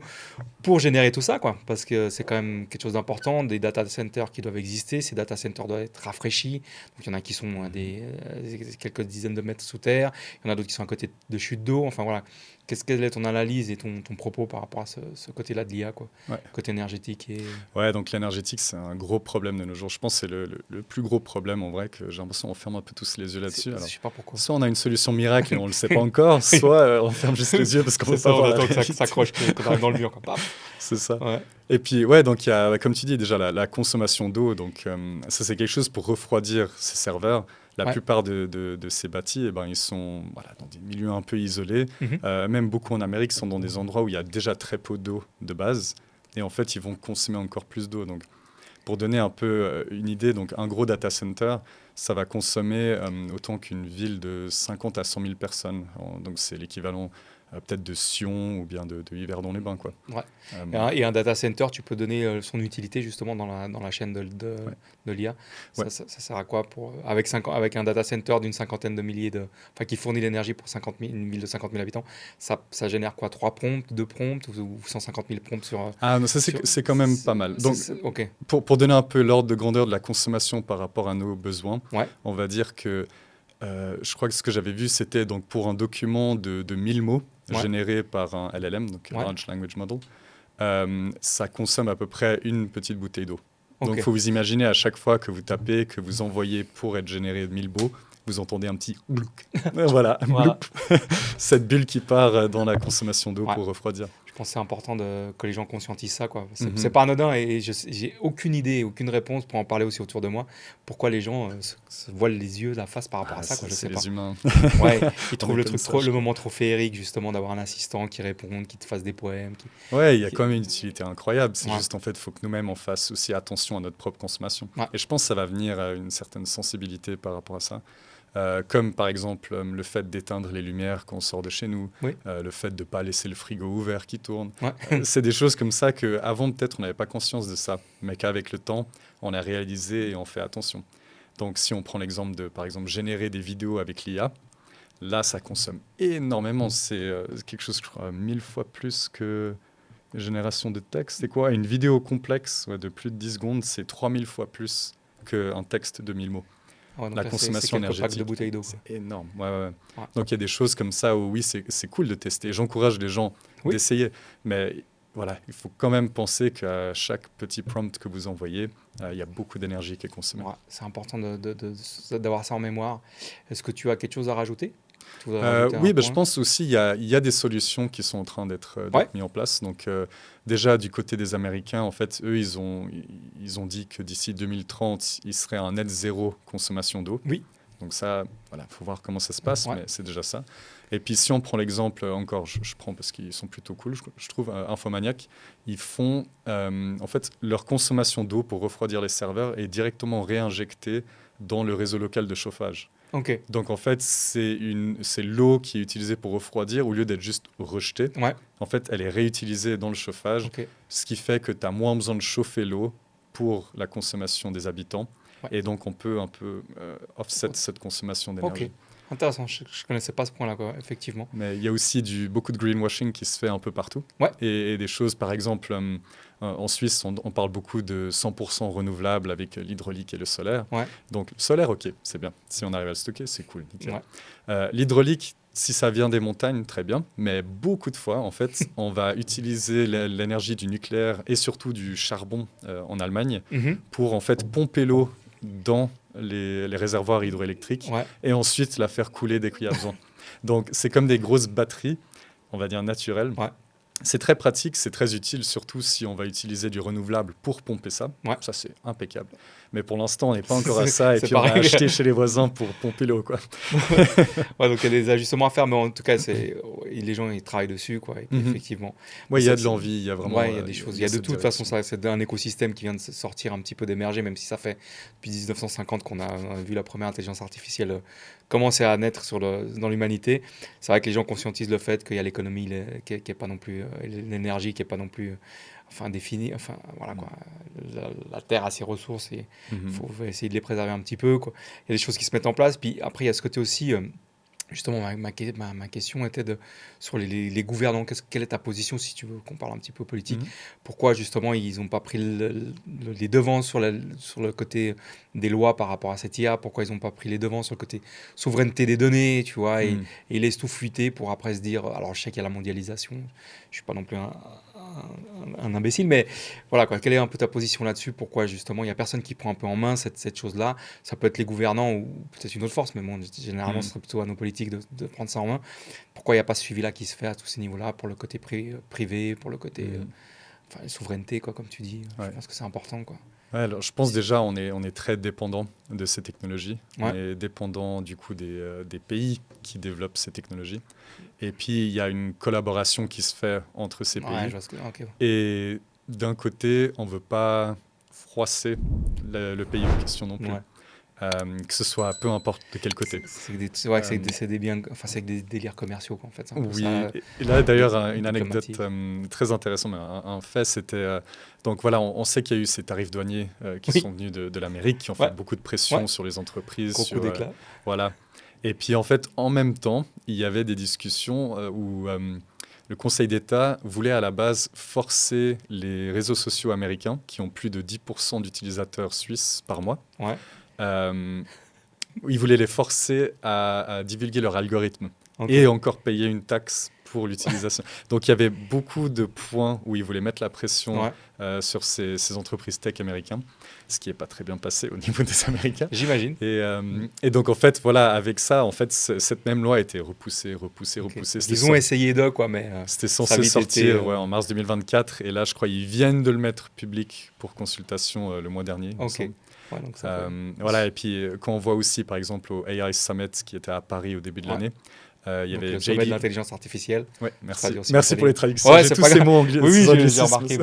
pour générer tout ça, quoi. Parce que c'est quand même quelque chose d'important, des data centers qui doivent exister, ces data centers doivent être rafraîchis, donc il y en a qui sont à quelques dizaines de mètres sous terre, il y en a d'autres qui sont à côté de chutes d'eau, enfin voilà. Quelle est ton analyse et ton propos par rapport à ce côté-là de l'IA, quoi, côté énergétique Ouais, donc l'énergétique, c'est un gros problème de nos jours. Je pense que c'est le plus gros problème, en vrai, que j'ai l'impression qu'on ferme un peu tous les yeux là-dessus. Je sais pas pourquoi. Soit on a une solution miracle et on ne le sait pas encore, soit on ferme juste les yeux parce qu'on ne peut pas voir la réalité. Que ça s'accroche, qu'on arrive dans le mur. C'est ça. Ouais. Et puis, ouais, donc il y a, comme tu dis, déjà la consommation d'eau. Donc, ça, c'est quelque chose pour refroidir ces serveurs. La plupart de ces bâtis, eh ben, ils sont dans des milieux un peu isolés. Même beaucoup en Amérique sont dans des endroits où il y a déjà très peu d'eau de base. Et en fait, ils vont consommer encore plus d'eau. Donc, pour donner un peu une idée, donc, un gros data center, ça va consommer autant qu'une ville de 50 à 100 000 personnes. Donc, c'est l'équivalent peut-être de Sion ou bien de Yverdon-les-Bains, quoi. Ouais. Et un data center, tu peux donner son utilité justement dans la chaîne de l'IA. Ça sert à quoi avec un data center d'une cinquantaine de milliers qui fournit l'énergie pour une ville de 50 000 habitants, ça génère quoi, 3 prompts, 2 prompts ou 150 000 prompts sur... Ah non, ça c'est quand même pas mal. Donc, pour donner un peu l'ordre de grandeur de la consommation par rapport à nos besoins, on va dire que je crois que ce que j'avais vu, c'était donc pour un document de 1000 mots généré par un LLM, donc Large Language Model, ça consomme à peu près une petite bouteille d'eau. Donc, il faut vous imaginer à chaque fois que vous tapez, que vous envoyez pour être généré 1000 mots, vous entendez un petit glouk. Voilà. Cette bulle qui part dans la consommation d'eau pour refroidir. Je pense que c'est important que les gens conscientisent ça, quoi. C'est pas anodin et j'ai aucune idée, aucune réponse pour en parler aussi autour de moi. Pourquoi les gens se voilent les yeux, la face par rapport à ça, quoi, je sais pas. C'est les humains. Ils trouvent le moment trop féerique, justement, d'avoir un assistant qui réponde, qui te fasse des poèmes. Ouais, il y a quand même une utilité incroyable. C'est juste, en fait, il faut que nous-mêmes, on fasse aussi attention à notre propre consommation. Et je pense que ça va venir à une certaine sensibilité par rapport à ça. Comme par exemple le fait d'éteindre les lumières quand on sort de chez nous, le fait de ne pas laisser le frigo ouvert qui tourne. C'est des choses comme ça qu'avant peut-être on n'avait pas conscience de ça, mais qu'avec le temps on a réalisé et on fait attention. Donc si on prend l'exemple de par exemple générer des vidéos avec l'IA, là ça consomme énormément, c'est quelque chose je crois 1000 fois plus que génération de texte. C'est quoi? Une vidéo complexe de plus de 10 secondes, c'est 3000 fois plus qu'un texte de 1000 mots. La consommation énergétique, de bouteilles d'eau, c'est énorme. Donc il y a des choses comme ça où oui, c'est cool de tester. J'encourage les gens d'essayer, mais voilà, il faut quand même penser qu'à chaque petit prompt que vous envoyez, il y a beaucoup d'énergie qui est consommée. C'est important d'avoir ça en mémoire. Est-ce que tu as quelque chose à rajouter? Oui, je pense aussi qu'il y a des solutions qui sont en train d'être mises en place. Donc, déjà, du côté des Américains, en fait, eux, ils ont dit que d'ici 2030, il serait un net zéro consommation d'eau. Oui. Donc ça, voilà, faut voir comment ça se passe, mais c'est déjà ça. Et puis, si on prend l'exemple, encore, je prends parce qu'ils sont plutôt cool, je trouve, Infomaniac, ils font, en fait, leur consommation d'eau pour refroidir les serveurs est directement réinjectée dans le réseau local de chauffage. Donc en fait, c'est l'eau qui est utilisée pour refroidir au lieu d'être juste rejetée. En fait, elle est réutilisée dans le chauffage, ce qui fait que tu as moins besoin de chauffer l'eau pour la consommation des habitants. Et donc, on peut un peu offset cette consommation d'énergie. Intéressant, je ne connaissais pas ce point-là, effectivement. Mais il y a aussi beaucoup de greenwashing qui se fait un peu partout. Et des choses, par exemple, en Suisse, on parle beaucoup de 100% renouvelable avec l'hydraulique et le solaire. Donc, le solaire, ok, c'est bien. Si on arrive à le stocker, c'est cool. L'hydraulique, si ça vient des montagnes, très bien. Mais beaucoup de fois, en fait, on va utiliser l'énergie du nucléaire et surtout du charbon en Allemagne pour, en fait, pomper l'eau dans les réservoirs hydroélectriques et ensuite la faire couler dès qu'il y a besoin. Donc, c'est comme des grosses batteries, on va dire naturelles. C'est très pratique, c'est très utile, surtout si on va utiliser du renouvelable pour pomper ça. Ça, c'est impeccable. Mais pour l'instant, on n'est pas encore à ça. Et puis, on a acheté chez les voisins pour pomper l'eau, quoi. Ouais, donc, il y a des ajustements à faire. Mais en tout cas, les gens, ils travaillent dessus, quoi. Et puis, effectivement. Oui, il y a de l'envie. Il y a vraiment... Ouais, il y a des choses. Il y a de toute façon, c'est un écosystème qui vient de sortir un petit peu, d'émerger, même si ça fait depuis 1950 qu'on a vu la première intelligence artificielle commencer à naître dans l'humanité. C'est vrai que les gens conscientisent le fait qu'il y a l'économie qui est pas non plus... l'énergie qui n'est pas non plus... définie. Enfin, voilà, quoi. La Terre a ses ressources et il faut essayer de les préserver un petit peu, quoi. Il y a des choses qui se mettent en place. Puis après, il y a ce côté aussi... Justement, ma question était sur les gouvernants. Quelle est ta position, si tu veux qu'on parle un petit peu politique? Pourquoi, justement, ils n'ont pas pris les devants sur le côté des lois par rapport à cette IA? Pourquoi ils n'ont pas pris les devants sur le côté souveraineté des données, tu vois, et ils laissent tout fuiter pour après se dire... Alors, je sais qu'il y a la mondialisation. Je ne suis pas non plus un imbécile, mais voilà, quoi. Quelle est un peu ta position là-dessus? Pourquoi, justement, il n'y a personne qui prend un peu en main cette chose-là? Ça peut être les gouvernants ou peut-être une autre force, mais bon, généralement, ce serait plutôt à nos politiques de prendre ça en main. Pourquoi il n'y a pas ce suivi-là qui se fait à tous ces niveaux-là, pour le côté privé, pour le côté souveraineté, quoi, comme tu dis? Je pense que c'est important, quoi. Ouais, alors, je pense déjà on est très dépendant de ces technologies. On est dépendant du coup des pays qui développent ces technologies. Et puis il y a une collaboration qui se fait entre ces pays. Et d'un côté, on ne veut pas froisser le pays en question non plus. Que ce soit peu importe de quel côté. C'est des biens, c'est des délires commerciaux, quoi, en fait. Oui, et là d'ailleurs une anecdote très intéressante, un fait, c'était donc voilà, on sait qu'il y a eu ces tarifs douaniers qui sont venus de l'Amérique, qui ont fait beaucoup de pression sur les entreprises. Gros coup d'éclat. Voilà. Et puis en fait, en même temps, il y avait des discussions où le Conseil d'État voulait à la base forcer les réseaux sociaux américains, qui ont plus de 10% d'utilisateurs suisses par mois. Ils voulaient les forcer à divulguer leur algorithme et encore payer une taxe pour l'utilisation. Donc il y avait beaucoup de points où ils voulaient mettre la pression sur ces entreprises tech américaines, ce qui n'est pas très bien passé au niveau des Américains. J'imagine. Et donc en fait, voilà, avec ça, en fait, cette même loi a été repoussée. Ils ont essayé de, quoi, mais c'était censé sortir en mars 2024, et là, je crois qu'ils viennent de le mettre public pour consultation le mois dernier. Donc voilà, et puis quand on voit aussi, par exemple, au AI Summit qui était à Paris au début de l'année, il y avait le sommet de l'intelligence artificielle. merci pour les traductions. J'ai tous ces mots anglais. Oui, j'ai remarqué.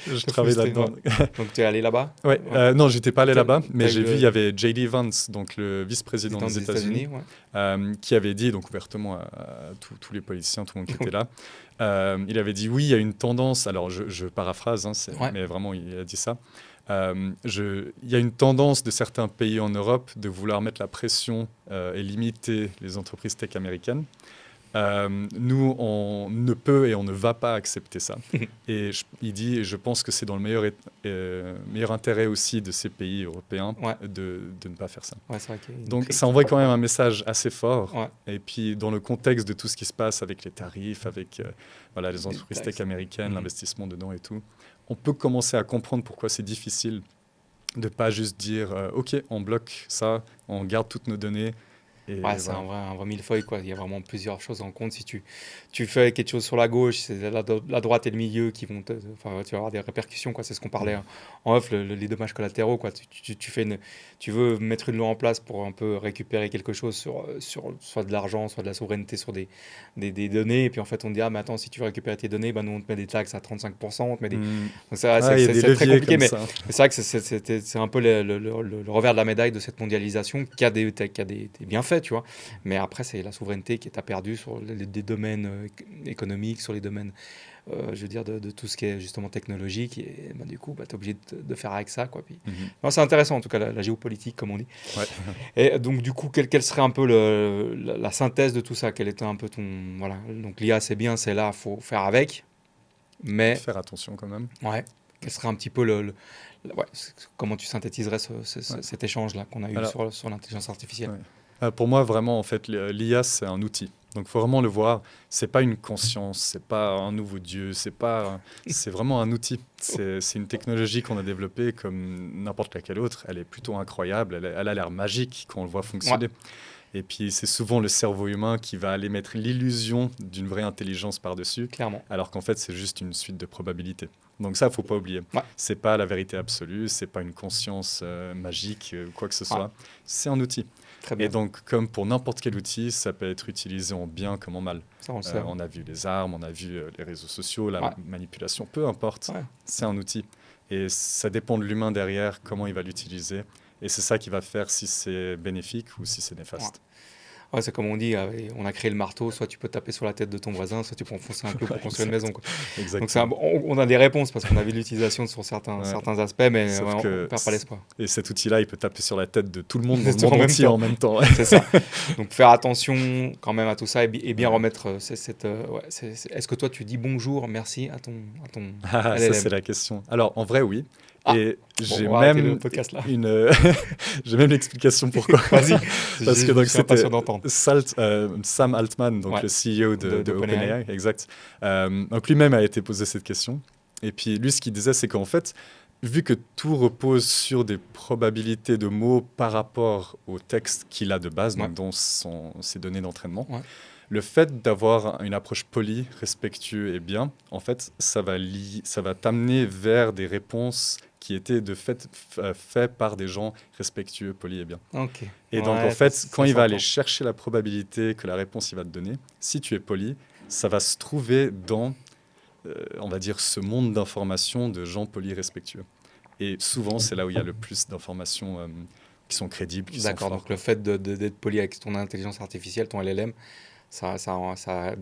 Je travaille là-dedans. Donc tu es allé là-bas? Non, j'étais pas allé là-bas, mais j'ai vu, il y avait J.D. Vance, donc le vice-président des États-Unis, qui avait dit donc ouvertement à tous les politiciens, tout le monde qui était là. Il avait dit oui, il y a une tendance. Alors je paraphrase, mais vraiment il a dit ça. Il y a une tendance de certains pays en Europe de vouloir mettre la pression et limiter les entreprises tech américaines. Nous, on ne peut et on ne va pas accepter ça. Et il dit, je pense que c'est dans le meilleur intérêt aussi de ces pays européens de ne pas faire ça. Donc ça envoie quand même un message assez fort. Et puis dans le contexte de tout ce qui se passe avec les tarifs, avec les entreprises tech américaines, l'investissement dedans et tout, on peut commencer à comprendre pourquoi c'est difficile de ne pas juste dire OK, on bloque ça, on garde toutes nos données. C'est un vrai millefeuille, quoi. Il y a vraiment plusieurs choses en compte. Si tu fais quelque chose sur la gauche, c'est la droite et le milieu qui vont tu vas avoir des répercussions, quoi. C'est ce qu'on parlait en off, les dommages collatéraux, quoi. Tu veux mettre une loi en place pour un peu récupérer quelque chose sur soit de l'argent, soit de la souveraineté sur des données, et puis en fait on te dit mais attends, si tu veux récupérer tes données, nous on te met des taxes à 35%, on te met des... Donc c'est très compliqué, mais c'est vrai que c'est un peu le revers de la médaille de cette mondialisation qui a des bienfaits, tu vois, mais après c'est la souveraineté qui est perdue sur des domaines économiques, sur les domaines je veux dire de tout ce qui est justement technologique, et du coup tu es obligé de faire avec ça, quoi. Puis, non, c'est intéressant en tout cas la géopolitique, comme on dit. Et donc du coup quelle serait un peu la synthèse de tout ça? Quel était un peu ton... Voilà, donc l'IA c'est bien, c'est là, faut faire avec, mais faire attention quand même. Quel serait un petit peu comment tu synthétiserais cet échange là qu'on a eu sur l'intelligence artificielle? Pour moi, vraiment, en fait, l'IA, c'est un outil. Donc, il faut vraiment le voir. Ce n'est pas une conscience, ce n'est pas un nouveau Dieu, c'est vraiment un outil. C'est une technologie qu'on a développée comme n'importe laquelle autre. Elle est plutôt incroyable, elle a l'air magique quand on le voit fonctionner. Et puis, c'est souvent le cerveau humain qui va aller mettre l'illusion d'une vraie intelligence par-dessus. Clairement. Alors qu'en fait, c'est juste une suite de probabilités. Donc ça, il ne faut pas oublier. Ouais. Ce n'est pas la vérité absolue, ce n'est pas une conscience magique ou quoi que ce soit. C'est un outil. Très bien. Et donc, comme pour n'importe quel outil, ça peut être utilisé en bien comme en mal. Ça, on le sait. On a vu les armes, on a vu les réseaux sociaux, la manipulation, peu importe. C'est un outil. Et ça dépend de l'humain derrière, comment il va l'utiliser. Et c'est ça qui va faire si c'est bénéfique ou si c'est néfaste. Ouais, c'est comme on dit, on a créé le marteau, soit tu peux taper sur la tête de ton voisin, soit tu peux enfoncer un clou pour construire une maison. Quoi. Exactement. Donc on a des réponses parce qu'on a vu l'utilisation sur certains aspects, mais on ne perd pas l'espoir. Et cet outil-là, il peut taper sur la tête de tout le monde dans le monde entier en même temps. C'est ça. Donc faire attention quand même à tout ça et bien remettre cette... Est-ce que toi, tu dis bonjour, merci à ton ça, c'est la question. Alors, en vrai, oui. Et j'ai même j'ai même l'explication pourquoi. Vas-y. Parce que donc c'était d'entendre. Sam Altman, donc le CEO de OpenAI, exact. Donc lui-même a été posé cette question. Et puis lui, ce qu'il disait, c'est qu'en fait, vu que tout repose sur des probabilités de mots par rapport au texte qu'il a de base, donc dont ses données d'entraînement. Le fait d'avoir une approche polie, respectueuse et bien, en fait, ça va t'amener vers des réponses qui étaient de fait faites par des gens respectueux, polis et bien. Okay. Et donc, en fait, quand il va aller chercher la probabilité que la réponse il va te donner, si tu es poli, ça va se trouver dans, on va dire, ce monde d'informations de gens polis, respectueux. Et souvent, c'est là où il y a le plus d'informations qui sont crédibles, qui sont fortes. D'accord, donc le fait d'être poli avec ton intelligence artificielle, ton LLM, ça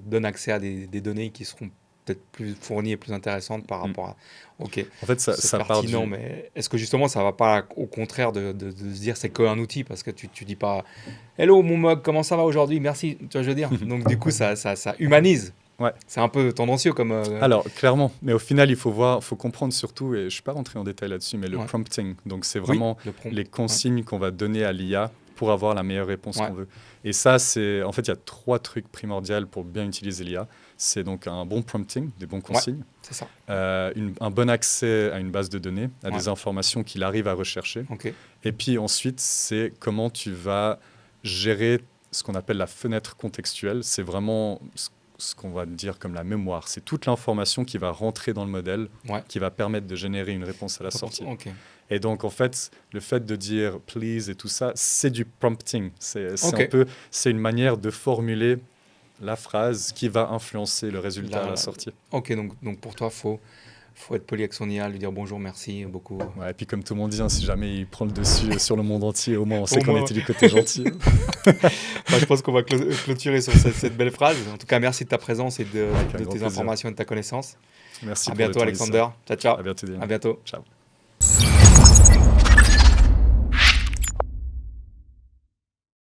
donne accès à des données qui seront peut-être plus fournies et plus intéressantes par rapport à... Ok, en fait, ça part du... mais est-ce que justement, ça ne va pas au contraire de se dire c'est qu'un outil parce que tu ne dis pas « Hello, mon mug, comment ça va aujourd'hui? Merci. » Tu vois, je veux dire. Donc, du coup, ça humanise. Ouais. C'est un peu tendancieux comme... Alors, clairement. Mais au final, il faut comprendre surtout, et je ne suis pas rentré en détail là-dessus, mais le prompting. Donc, c'est vraiment les consignes qu'on va donner à l'IA pour avoir la meilleure réponse qu'on veut. Et ça, en fait, il y a 3 trucs primordiaux pour bien utiliser l'IA. C'est donc un bon prompting, des bons consignes. C'est ça. Un bon accès à une base de données, à des informations qu'il arrive à rechercher. Et puis ensuite, c'est comment tu vas gérer ce qu'on appelle la fenêtre contextuelle. C'est vraiment ce qu'on va dire comme la mémoire. C'est toute l'information qui va rentrer dans le modèle, qui va permettre de générer une réponse à la sortie. Et donc, en fait, le fait de dire « please » et tout ça, c'est du prompting. C'est une manière de formuler la phrase qui va influencer le résultat à la sortie. Ok, donc pour toi, faut être poli avec son IA, lui dire bonjour, merci beaucoup. Ouais, et puis comme tout le monde dit, si jamais il prend le dessus sur le monde entier, au moins on sait qu'on était du côté gentil. Je pense qu'on va clôturer sur cette belle phrase. En tout cas, merci de ta présence et de tes informations et de ta connaissance. Merci. À bientôt, Alexander. Ciao, ciao. À bientôt. À bientôt. Ciao.